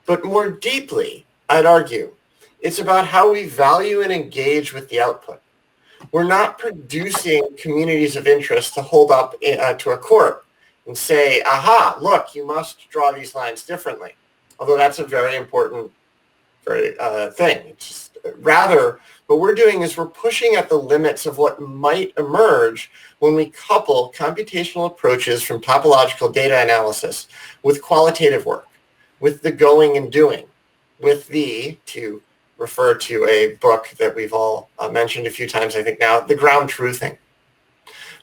But more deeply, I'd argue, it's about how we value and engage with the output. We're not producing communities of interest to hold up to a court and say, aha, look, you must draw these lines differently. Although that's a very important thing. It's just, rather, what we're doing is we're pushing at the limits of what might emerge when we couple computational approaches from topological data analysis with qualitative work, with the going and doing, with to refer to a book that we've all mentioned a few times, I think now, the ground truthing,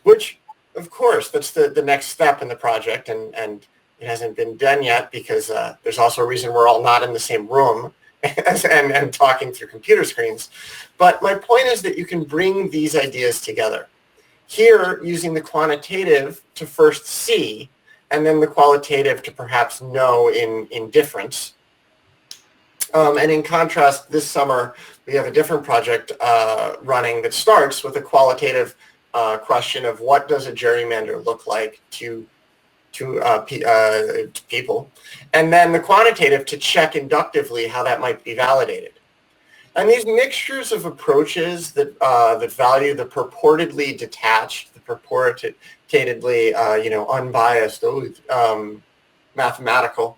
which, of course, that's the next step in the project, and it hasn't been done yet because there's also a reason we're all not in the same room and talking through computer screens. But my point is that you can bring these ideas together. Here, using the quantitative to first see, and then the qualitative to perhaps know in difference. And in contrast, this summer, we have a different project running that starts with a qualitative question of what does a gerrymander look like to people, and then the quantitative to check inductively how that might be validated. And these mixtures of approaches that value the purportedly detached, the purportedly unbiased, mathematical,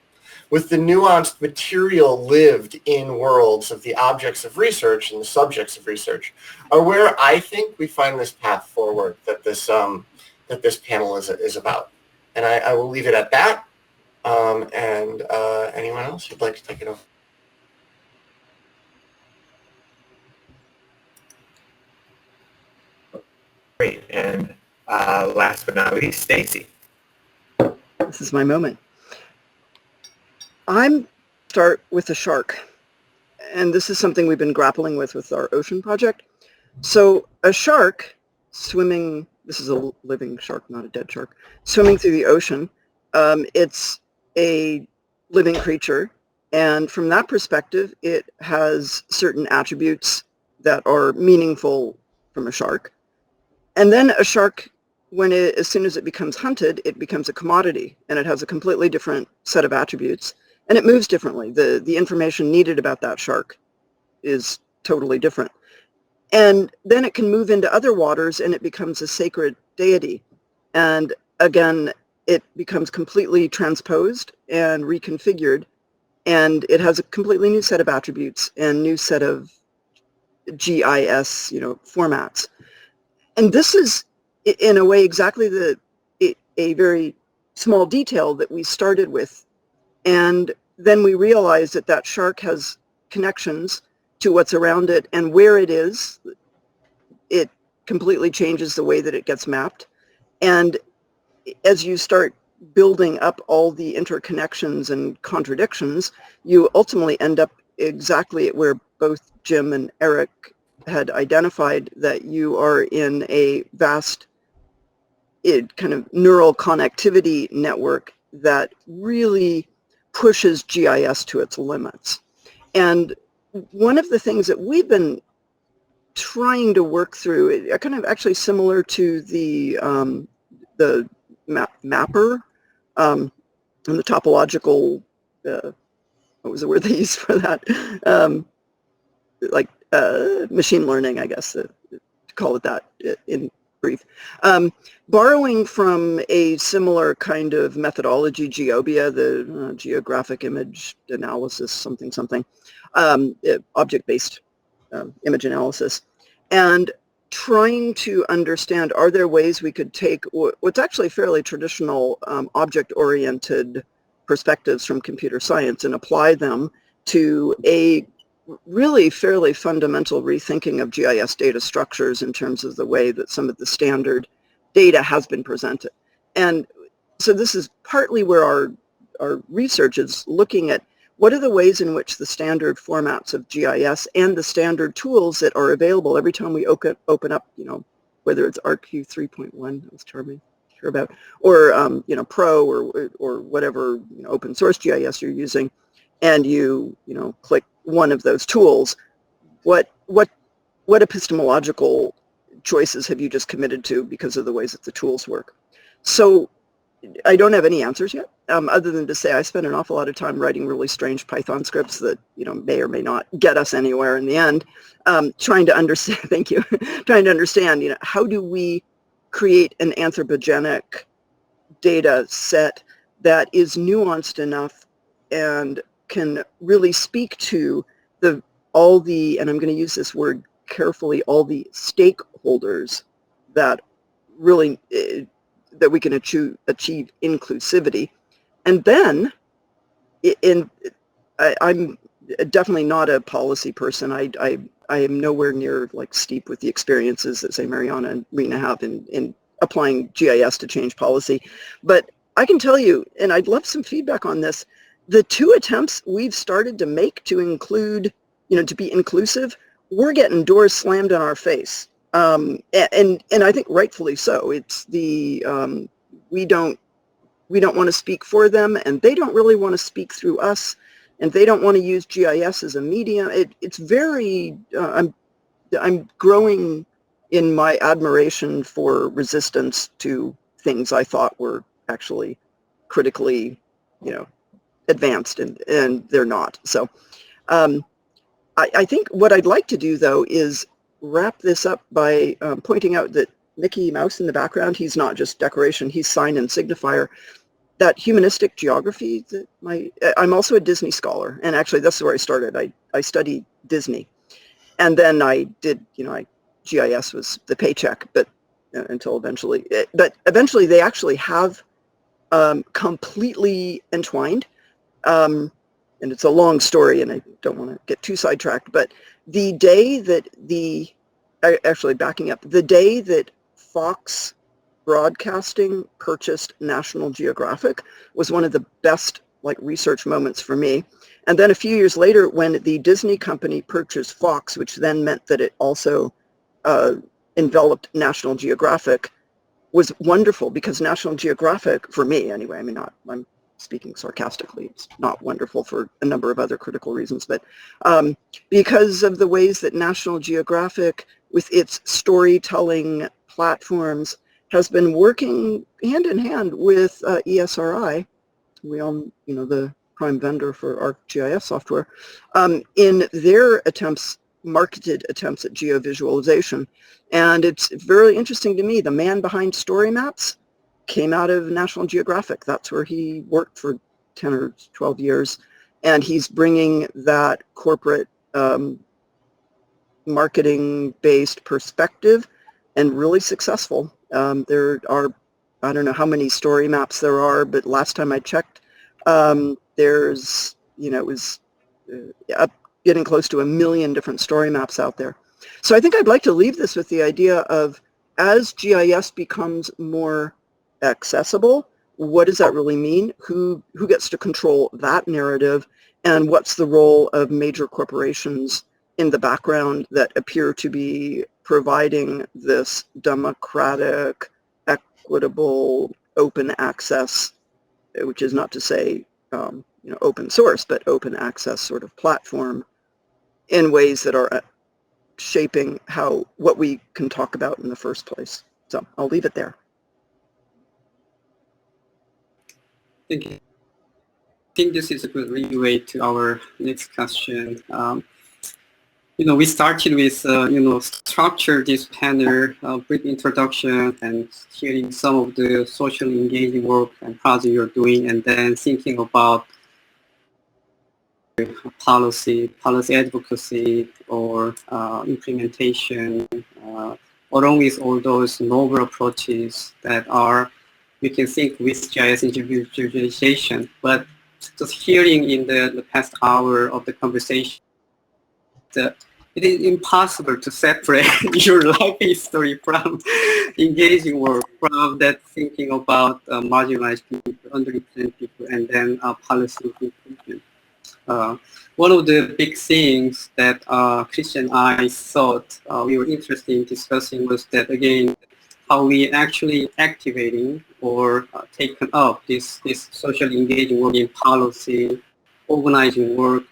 with the nuanced material lived in worlds of the objects of research and the subjects of research are where I think we find this path forward that this panel is about. And I will leave it at that. Anyone else who'd like to take it over? Great. And last but not least, Stacy. This is my moment. I'm start with a shark. And this is something we've been grappling with our ocean project. So a shark swimming, this is a living shark, not a dead shark, swimming through the ocean. It's a living creature. And from that perspective, it has certain attributes that are meaningful from a shark. And then a shark, as soon as it becomes hunted, it becomes a commodity, and it has a completely different set of attributes, and it moves differently. The information needed about that shark is totally different. And then it can move into other waters, and it becomes a sacred deity. And again, it becomes completely transposed and reconfigured, and it has a completely new set of attributes and new set of GIS, formats. And this is, in a way, exactly a very small detail that we started with. And then we realized that shark has connections to what's around it, and where it is, it completely changes the way that it gets mapped. And as you start building up all the interconnections and contradictions, you ultimately end up exactly at where both Jim and Eric had identified that you are in a vast kind of neural connectivity network that really pushes GIS to its limits. And one of the things that we've been trying to work through, kind of actually similar to the mapper and the topological, what was the word they used for that? Machine learning, I guess, to call it that in brief. Borrowing from a similar kind of methodology, Geobia, the geographic image analysis, something, object-based image analysis, and trying to understand, are there ways we could take what's actually fairly traditional object-oriented perspectives from computer science and apply them to a really fairly fundamental rethinking of GIS data structures in terms of the way that some of the standard data has been presented. And so this is partly where our research is looking at what are the ways in which the standard formats of GIS and the standard tools that are available every time we open up, whether it's ArcView 3.1, I was sure about, or Pro or whatever open source GIS you're using, and you click one of those tools, what epistemological choices have you just committed to because of the ways that the tools work? So I don't have any answers yet, other than to say I spent an awful lot of time writing really strange Python scripts that may or may not get us anywhere in the end, trying to understand. Thank you. Trying to understand, how do we create an anthropogenic data set that is nuanced enough and can really speak to all the, and I'm going to use this word carefully, all the stakeholders that really, that we can achieve inclusivity. And then, I'm definitely not a policy person. I am nowhere near steep with the experiences that, say, Mariana and Rena have in applying GIS to change policy. But I can tell you, and I'd love some feedback on this, the two attempts we've started to make to include, to be inclusive, we're getting doors slammed in our face. And I think rightfully so. It's the, we don't want to speak for them, and they don't really want to speak through us, and they don't want to use GIS as a medium. It's very, I'm growing in my admiration for resistance to things I thought were actually critically, advanced, and they're not. So I think what I'd like to do, though, is wrap this up by pointing out that Mickey Mouse in the background, he's not just decoration, he's sign and signifier. That humanistic geography, I'm also a Disney scholar, and actually that's where I started. I studied Disney, and then I did, GIS was the paycheck, but until eventually, but eventually they actually have completely entwined. And it's a long story, and I don't want to get too sidetracked, but the day that actually backing up, the day that Fox Broadcasting purchased National Geographic was one of the best research moments for me. And then a few years later, when the Disney company purchased Fox, which then meant that it also enveloped National Geographic, was wonderful, because National Geographic, for me anyway, I'm speaking sarcastically, it's not wonderful for a number of other critical reasons, but because of the ways that National Geographic, with its storytelling platforms, has been working hand in hand with ESRI, we all, the prime vendor for ArcGIS software, in their marketed attempts at geovisualization. And it's very interesting to me, the man behind story maps came out of National Geographic. That's where he worked for 10 or 12 years. And he's bringing that corporate marketing-based perspective, and really successful. There are, I don't know how many story maps there are, but last time I checked, there's, it was up getting close to 1 million different story maps out there. So I think I'd like to leave this with the idea of, as GIS becomes more accessible, what does that really mean? Who gets to control that narrative? And what's the role of major corporations in the background that appear to be providing this democratic, equitable, open access, which is not to say open source, but open access sort of platform in ways that are shaping what we can talk about in the first place. So I'll leave it there. Thank you. I think this is a good leeway to our next question. We started with, structure this panel, brief introduction and hearing some of the socially engaging work and project you're doing, and then thinking about policy advocacy or implementation, along with all those novel approaches that we can think with GIS individualization. But just hearing in the past hour of the conversation, it is impossible to separate your life history from engaging work, from that thinking about marginalized people, underrepresented people, and then policy improvement. One of the big things that Christian and I thought we were interested in discussing was that, again, how we actually activating or taken up this socially engaging work in policy, organizing work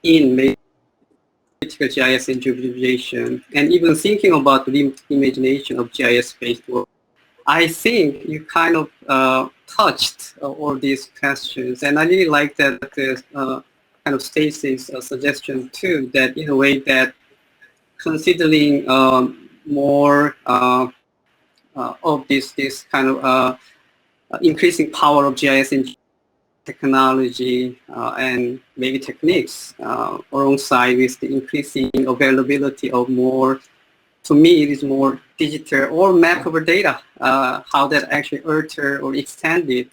in critical GIS individualization, and even thinking about the imagination of GIS-based work. I think you kind of touched all these questions, and I really like that kind of Stacy's suggestion too, that in a way that considering more of this kind of increasing power of GIS in technology and maybe techniques alongside with the increasing availability of more, to me it is more digital or map over data, how that actually altered or extended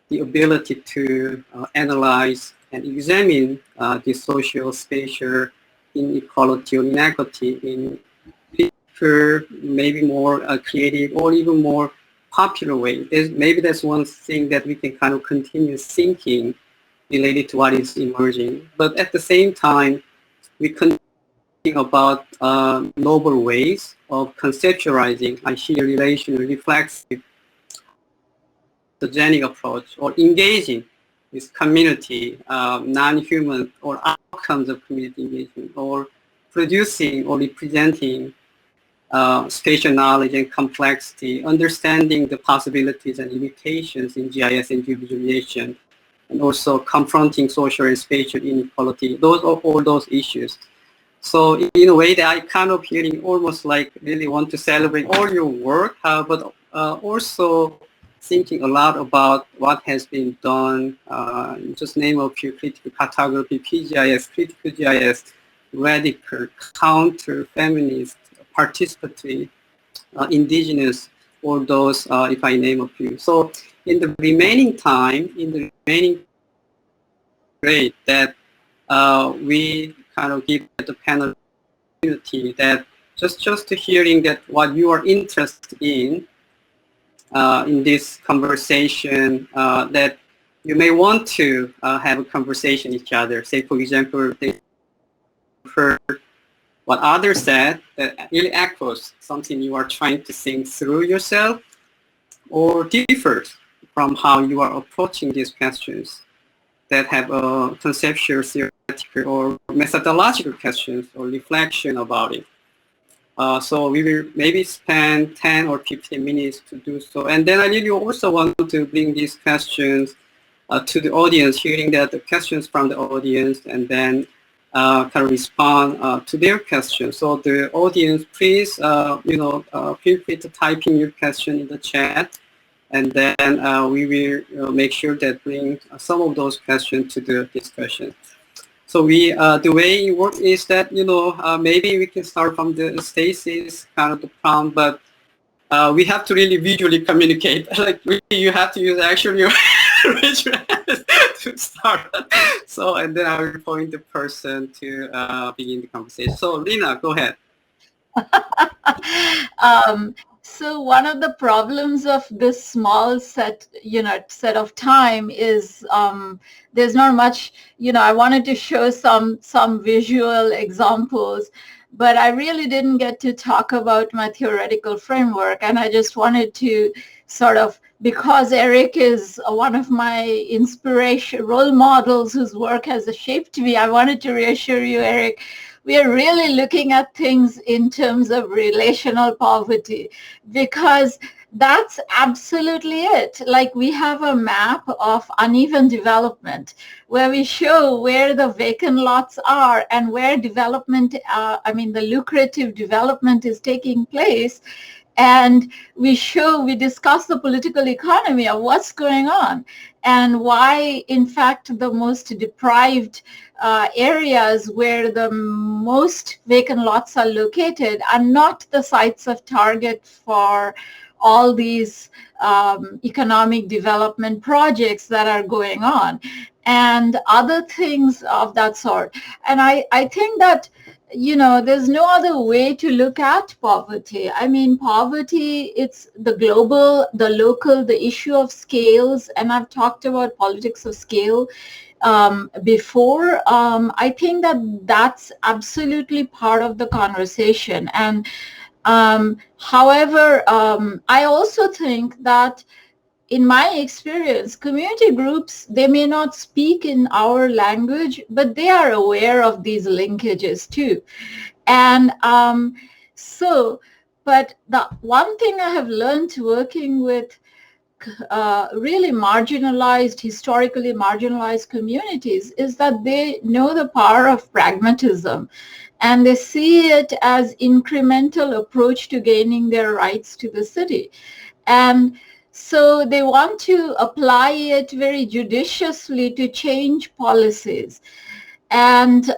the ability to analyze and examine the social-spatial inequality or inequity in deeper, maybe more creative or even more popular way. Maybe that's one thing that we can kind of continue thinking related to what is emerging. But at the same time, we continue about novel ways of conceptualizing, I see a relational, reflexive, the approach, or engaging with community, non-human, or outcomes of community engagement, or producing or representing spatial knowledge and complexity, understanding the possibilities and limitations in GIS individualization, and also confronting social and spatial inequality. Those are all those issues. So in a way that I kind of feeling almost like really want to celebrate all your work, but also thinking a lot about what has been done. Just name a few: critical cartography, PGIS, critical GIS, radical, counter, feminist, participatory, indigenous, all those, if I name a few. So in the remaining time, grade that we kind of give the panel community that just to hearing that what you are interested in this conversation, that you may want to have a conversation with each other. Say, for example, they heard what others said that really echoes something you are trying to think through yourself, or differs from how you are approaching these questions that have a conceptual, theoretical, or methodological questions or reflection about it. So we will maybe spend 10 or 15 minutes to do so. And then I really also want to bring these questions to the audience, hearing that the questions from the audience, and then kind of respond to their questions. So the audience, please, feel free to type in your question in the chat, and then we will make sure that bring some of those questions to the discussion. So the way it works is that, maybe we can start from the Stacy's kind of the prompt, but we have to really visually communicate. Like really, you have to use actually your visual to start. So, and then I will point the person to begin the conversation. So Lina, go ahead. So one of the problems of this small set of time is there's not much, I wanted to show some visual examples, but I really didn't get to talk about my theoretical framework. And I just wanted to sort of, because Eric is one of my inspiration role models whose work has shaped me, I wanted to reassure you, Eric, we are really looking at things in terms of relational poverty, because that's absolutely it. Like, we have a map of uneven development where we show where the vacant lots are and where development, the lucrative development is taking place. And we discuss the political economy of what's going on and why, in fact, the most deprived areas where the most vacant lots are located are not the sites of target for all these economic development projects that are going on and other things of that sort. And I think that there's no other way to look at poverty. I mean, poverty, it's the global, the local, the issue of scales, and I've talked about politics of scale before. I think that that's absolutely part of the conversation. And however, I also think that in my experience, community groups, they may not speak in our language, but they are aware of these linkages too. And but the one thing I have learned working with really marginalized, historically marginalized communities is that they know the power of pragmatism, and they see it as incremental approach to gaining their rights to the city. And so they want to apply it very judiciously to change policies. And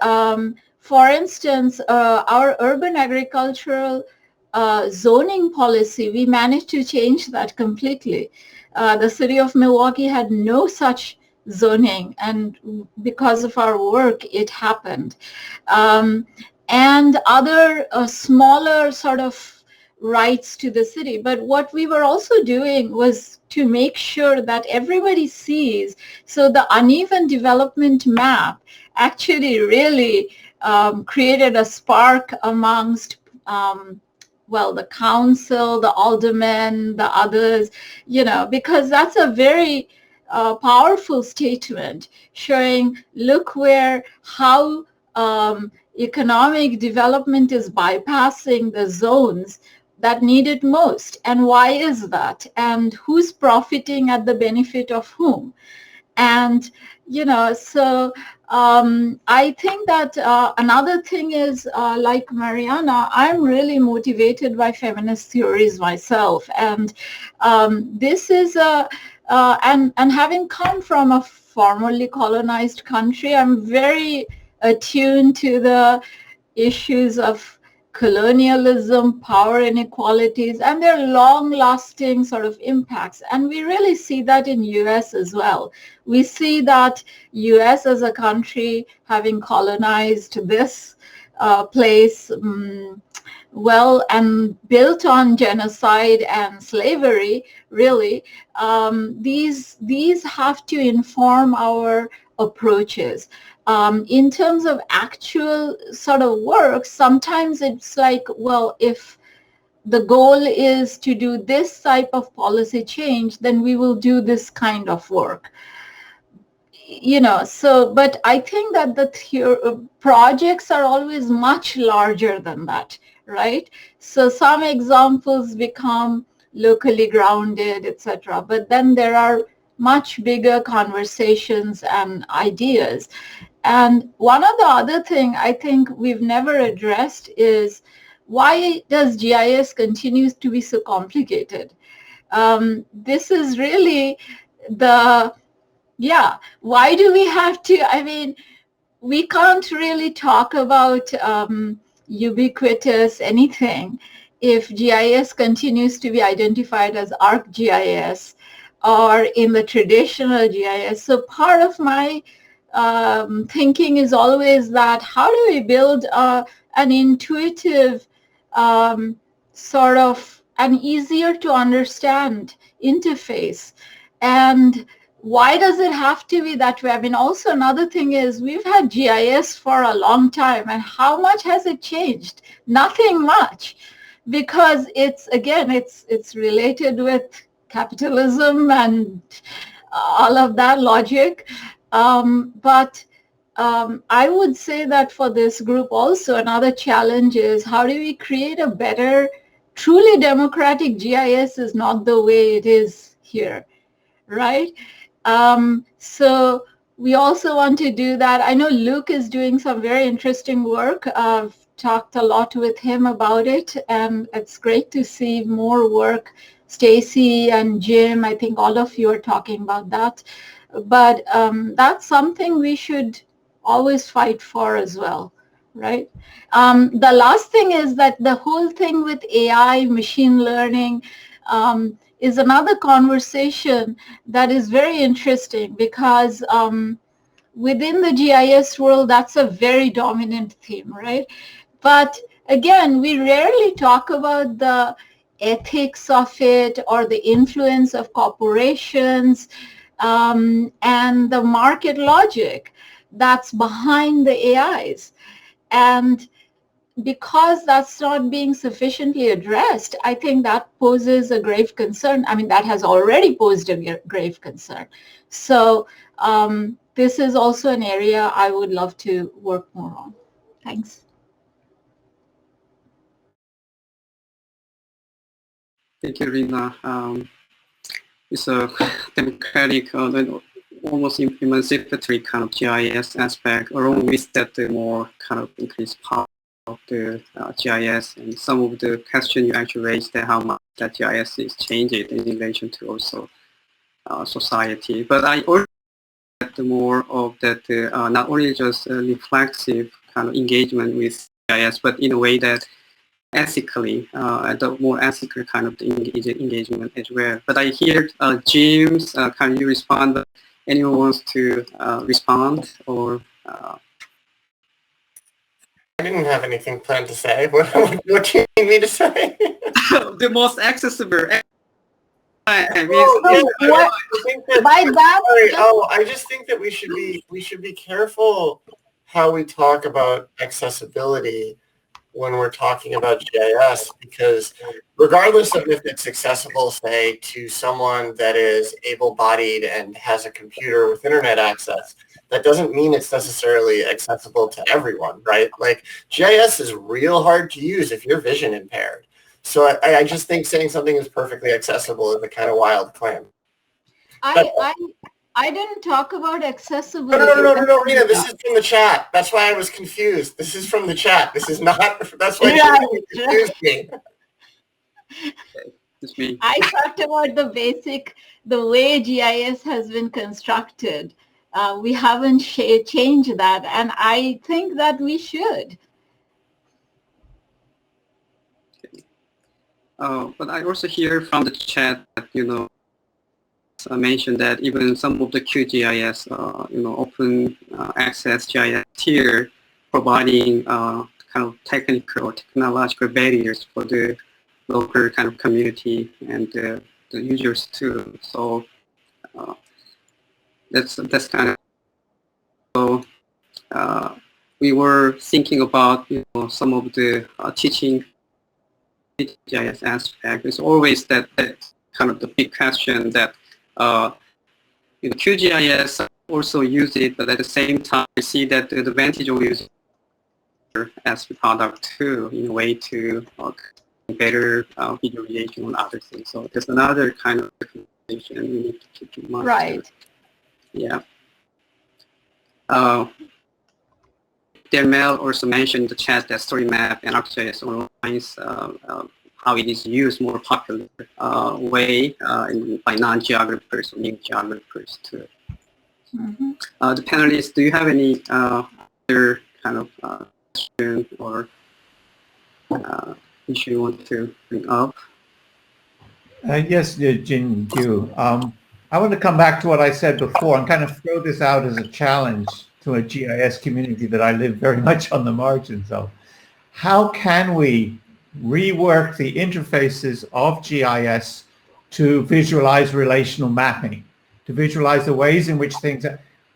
for instance, our urban agricultural zoning policy, we managed to change that completely. The city of Milwaukee had no such zoning, and because of our work, it happened. And other smaller sort of rights to the city. But what we were also doing was to make sure that everybody sees. So the uneven development map actually really created a spark amongst the council, the aldermen, the others, because that's a very powerful statement showing, look how economic development is bypassing the zones that need it most. And why is that? And who's profiting at the benefit of whom? And, so I think that another thing is, like Mariana, I'm really motivated by feminist theories myself. And this is and having come from a formerly colonized country, I'm very attuned to the issues of colonialism, power inequalities, and their long-lasting sort of impacts. And we really see that in US as well. We see that US as a country, having colonized this place, and built on genocide and slavery, really, these have to inform our approaches. In terms of actual sort of work, sometimes it's like, well, if the goal is to do this type of policy change, then we will do this kind of work. But I think that the projects are always much larger than that, right? So some examples become locally grounded, etc. But then there are much bigger conversations and ideas. And one of the other thing I think we've never addressed is, why does GIS continue to be so complicated? This is really why do we have to, we can't really talk about ubiquitous anything if GIS continues to be identified as ArcGIS or in the traditional GIS. So part of my thinking is always that, how do we build an intuitive sort of an easier to understand interface. And why does it have to be that way? I mean, also another thing is we've had GIS for a long time, and how much has it changed? Nothing much, because it's related with capitalism and all of that logic. But I would say that for this group also, another challenge is how do we create a better, truly democratic GIS is not the way it is here, right? So we also want to do that. I know Luke is doing some very interesting work. I've talked a lot with him about it, and it's great to see more work. Stacy and Jim, I think all of you are talking about that. But that's something we should always fight for as well, right? The last thing is that the whole thing with AI, machine learning, is another conversation that is very interesting, because within the GIS world, that's a very dominant theme, right? But again, we rarely talk about the ethics of it or the influence of corporations and the market logic that's behind the AIs. And because that's not being sufficiently addressed, I think that poses a grave concern. I mean, that has already posed a grave concern. So this is also an area I would love to work more on. Thanks. Thank you, Rina. It's a democratic, almost emancipatory kind of GIS aspect, along with that the more kind of increased power of the GIS, and some of the questions you actually raised that how much that GIS is changing in relation to also society. But I also get more of that not only just reflexive kind of engagement with GIS, but in a way that ethically, the more ethical kind of engagement as well. But I hear James, can you respond? Anyone wants to respond or? I didn't have anything planned to say. What do you need me to say? The most accessible. I just think that we should be careful how we talk about accessibility when we're talking about GIS, because regardless of if it's accessible, say, to someone that is able-bodied and has a computer with internet access, that doesn't mean it's necessarily accessible to everyone, right? Like, GIS is real hard to use if you're vision impaired. So I just think saying something is perfectly accessible is a kind of wild claim. I didn't talk about accessibility. No, Rina, this is from the chat. That's why I was confused. This is from the chat. This is not, that's why you confused me. I talked about the way GIS has been constructed. We haven't changed that, and I think that we should. But I also hear from the chat that, I mentioned that even some of the QGIS, open access GIS tier, providing kind of technical or technological barriers for the local kind of community and the users too. So that's kind of. So we were thinking about some of the teaching GIS aspect. It's always that kind of the big question that. QGIS also use it, but at the same time, we see that the advantage of using as the product too, in a way to better visualization on other things. So there's another kind of conversation we need to keep in mind. Right. Too. Yeah. Dermel also mentioned in the chat that story map and ArcGIS online how it is used more popular way by non-geographers or new geographers too. Mm-hmm. The panelists, do you have any other kind of question or issue you want to bring up? Yes, Jin-Kyu. I want to come back to what I said before and kind of throw this out as a challenge to a GIS community that I live very much on the margins of. How can we rework the interfaces of GIS to visualize relational mapping, to visualize the ways in which things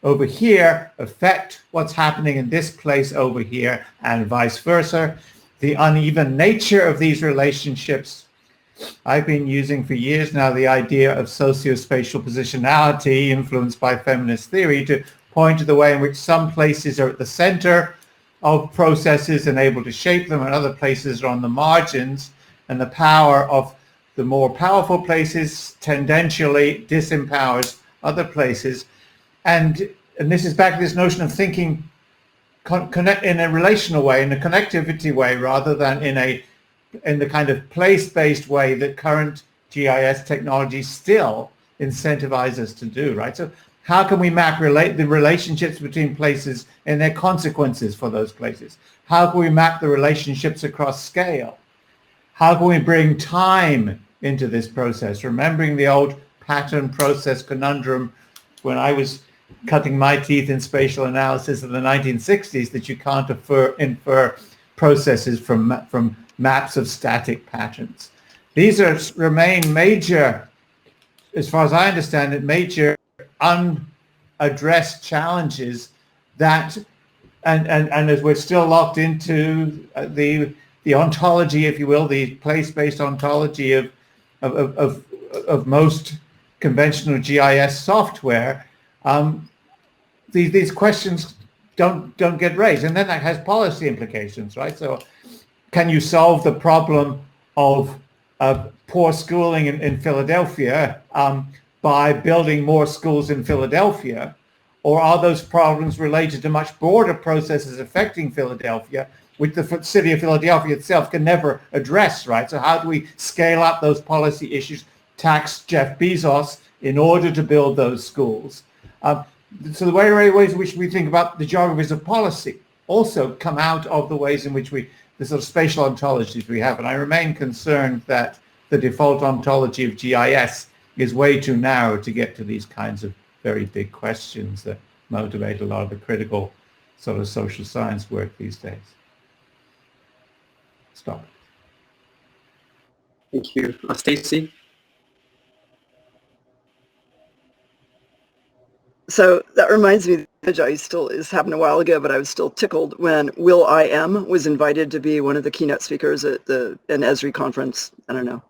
over here affect what's happening in this place over here, and vice versa. The uneven nature of these relationships. I've been using for years now the idea of socio-spatial positionality influenced by feminist theory to point to the way in which some places are at the center of processes and able to shape them, and other places are on the margins, and the power of the more powerful places tendentially disempowers other places. And this is back to this notion of thinking connect in a relational way, in a connectivity way, rather than in the kind of place-based way that current GIS technology still incentivize us to do, right? So how can we map the relationships between places and their consequences for those places? How can we map the relationships across scale? How can we bring time into this process? Remembering the old pattern process conundrum when I was cutting my teeth in spatial analysis in the 1960s, that you can't infer processes from maps of static patterns. These remain major, as far as I understand it, major unaddressed challenges that, and as we're still locked into the ontology, if you will, the place-based ontology of most conventional GIS software, these questions don't get raised, and then that has policy implications, right? So, can you solve the problem of poor schooling in Philadelphia by building more schools in Philadelphia, or are those problems related to much broader processes affecting Philadelphia, which the city of Philadelphia itself can never address, right? So how do we scale up those policy issues, tax Jeff Bezos in order to build those schools? So the ways in which we think about the geographies of policy also come out of the ways in which the sort of spatial ontologies we have. And I remain concerned that the default ontology of GIS is way too narrow to get to these kinds of very big questions that motivate a lot of the critical sort of social science work these days. Stop. Thank you. Stacy? So that reminds me, the image is happened a while ago, but I was still tickled when Will I Am was invited to be one of the keynote speakers at an Esri conference. I don't know,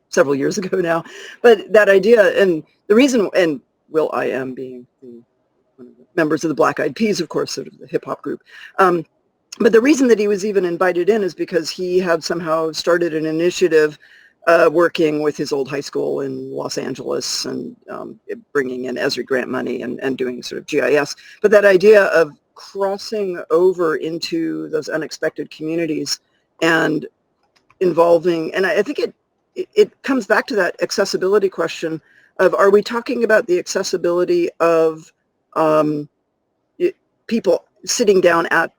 several years ago now. But that idea, and the reason, and Will I Am being one of the members of the Black Eyed Peas, of course, sort of the hip hop group. But the reason that he was even invited in is because he had somehow started an initiative working with his old high school in Los Angeles and bringing in Esri grant money and doing sort of GIS. But that idea of crossing over into those unexpected communities and involving, and I think it comes back to that accessibility question of, are we talking about the accessibility of people sitting down at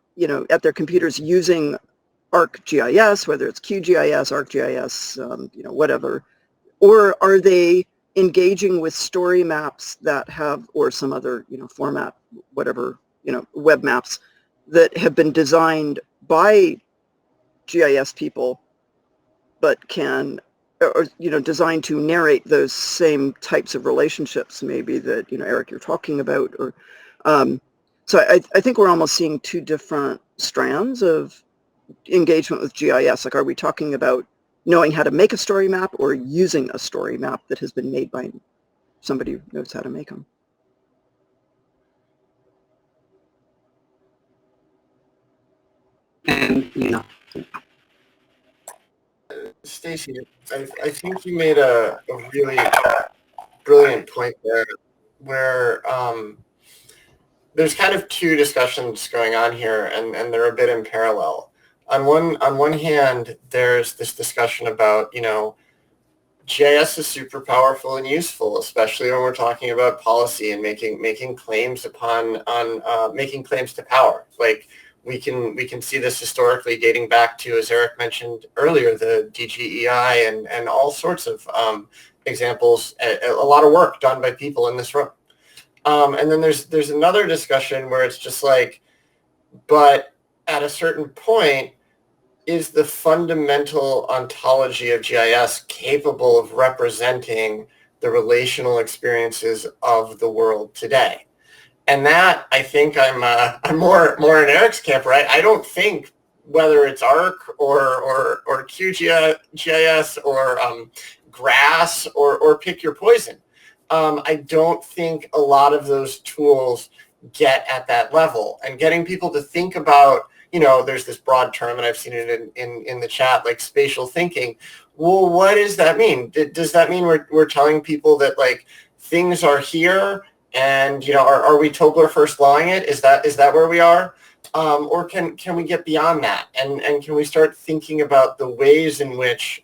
their computers using ArcGIS, whether it's QGIS, ArcGIS, whatever, or are they engaging with story maps that have, or some other, format, whatever, web maps that have been designed by GIS people, but can, or designed to narrate those same types of relationships, maybe that, Eric, you're talking about, or, so I think we're almost seeing two different strands of engagement with GIS. Like, are we talking about knowing how to make a story map or using a story map that has been made by somebody who knows how to make them? And Stacy, I think you made a really brilliant point there, where there's kind of two discussions going on here, and they're a bit in parallel. On one hand, there's this discussion about, GIS is super powerful and useful, especially when we're talking about policy and making claims making claims to power. Like, we can see this historically dating back to, as Eric mentioned earlier, the DGEI and all sorts of examples, a lot of work done by people in this room. And then there's another discussion where it's just like, but at a certain point, is the fundamental ontology of GIS capable of representing the relational experiences of the world today? And that, I think I'm more in Eric's camp, right? I don't think whether it's ARC or QGIS or GRASS or pick your poison. I don't think a lot of those tools get at that level. And getting people to think about, there's this broad term, and I've seen it in the chat, like spatial thinking. Well, what does that mean? Does that mean we're telling people that like things are here and, are we Tobler first lawing it? Is that where we are? Or can we get beyond that? And can we start thinking about the ways in which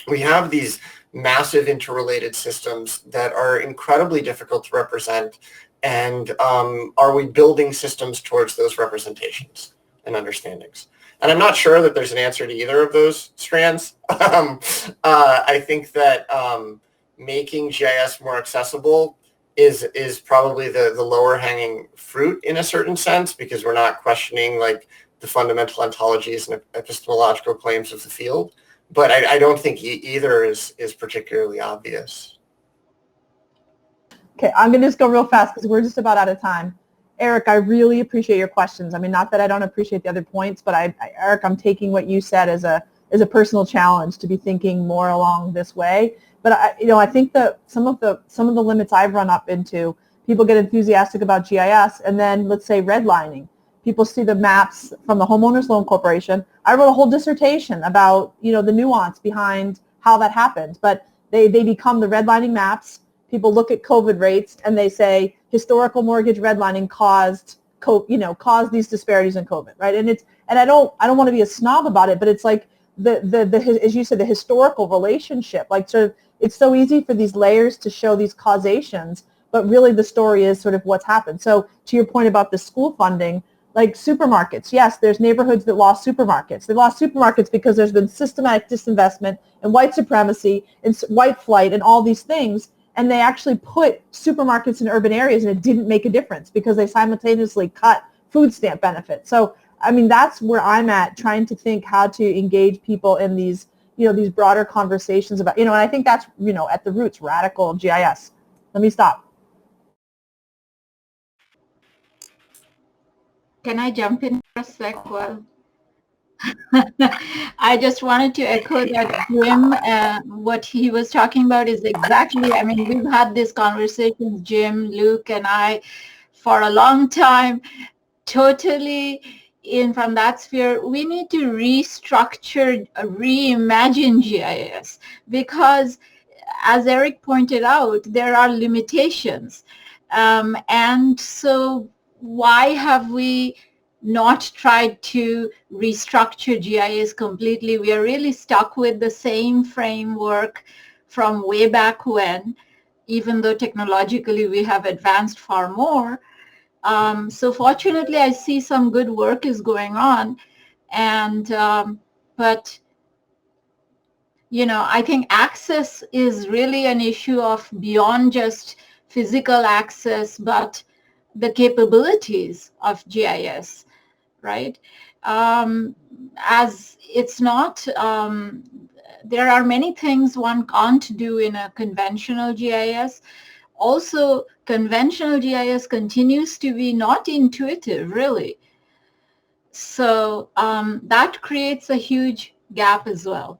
we have these massive interrelated systems that are incredibly difficult to represent, and are we building systems towards those representations and understandings? And I'm not sure that there's an answer to either of those strands. I think that making GIS more accessible is probably the lower hanging fruit in a certain sense, because we're not questioning like the fundamental ontologies and epistemological claims of the field. But I don't think either is particularly obvious. Okay, I'm going to just go real fast because we're just about out of time. Eric, I really appreciate your questions. I mean, not that I don't appreciate the other points, but Eric, I'm taking what you said as a personal challenge to be thinking more along this way. But I think that some of the limits I've run up into, people get enthusiastic about GIS, and then let's say redlining. People see the maps from the Homeowners Loan Corporation. I wrote a whole dissertation about the nuance behind how that happened, but they become the redlining maps. People look at COVID rates and they say historical mortgage redlining caused these disparities in COVID, right? And I don't want to be a snob about it, but it's like the as you said, the historical relationship, like sort of, it's so easy for these layers to show these causations, but really the story is sort of what's happened. So to your point about the school funding, like supermarkets, yes, there's neighborhoods that lost supermarkets. They lost supermarkets because there's been systematic disinvestment and white supremacy and white flight and all these things. And they actually put supermarkets in urban areas, and it didn't make a difference because they simultaneously cut food stamp benefits. So, I mean, that's where I'm at, trying to think how to engage people in these, these broader conversations about, and I think that's, at the roots, radical GIS. Let me stop. Can I jump in for a sec? Well, I just wanted to echo that Jim, what he was talking about is exactly, I mean, we've had this conversation, Jim, Luke, and I, for a long time, totally from that sphere. We need to restructure, reimagine GIS, because as Eric pointed out, there are limitations. And so why have we not tried to restructure GIS completely? We are really stuck with the same framework from way back when, even though technologically we have advanced far more. So fortunately, I see some good work is going on. And, but, I think access is really an issue of beyond just physical access, but the capabilities of GIS, right? As it's not, there are many things one can't do in a conventional GIS. Also, conventional GIS continues to be not intuitive, really. So that creates a huge gap as well.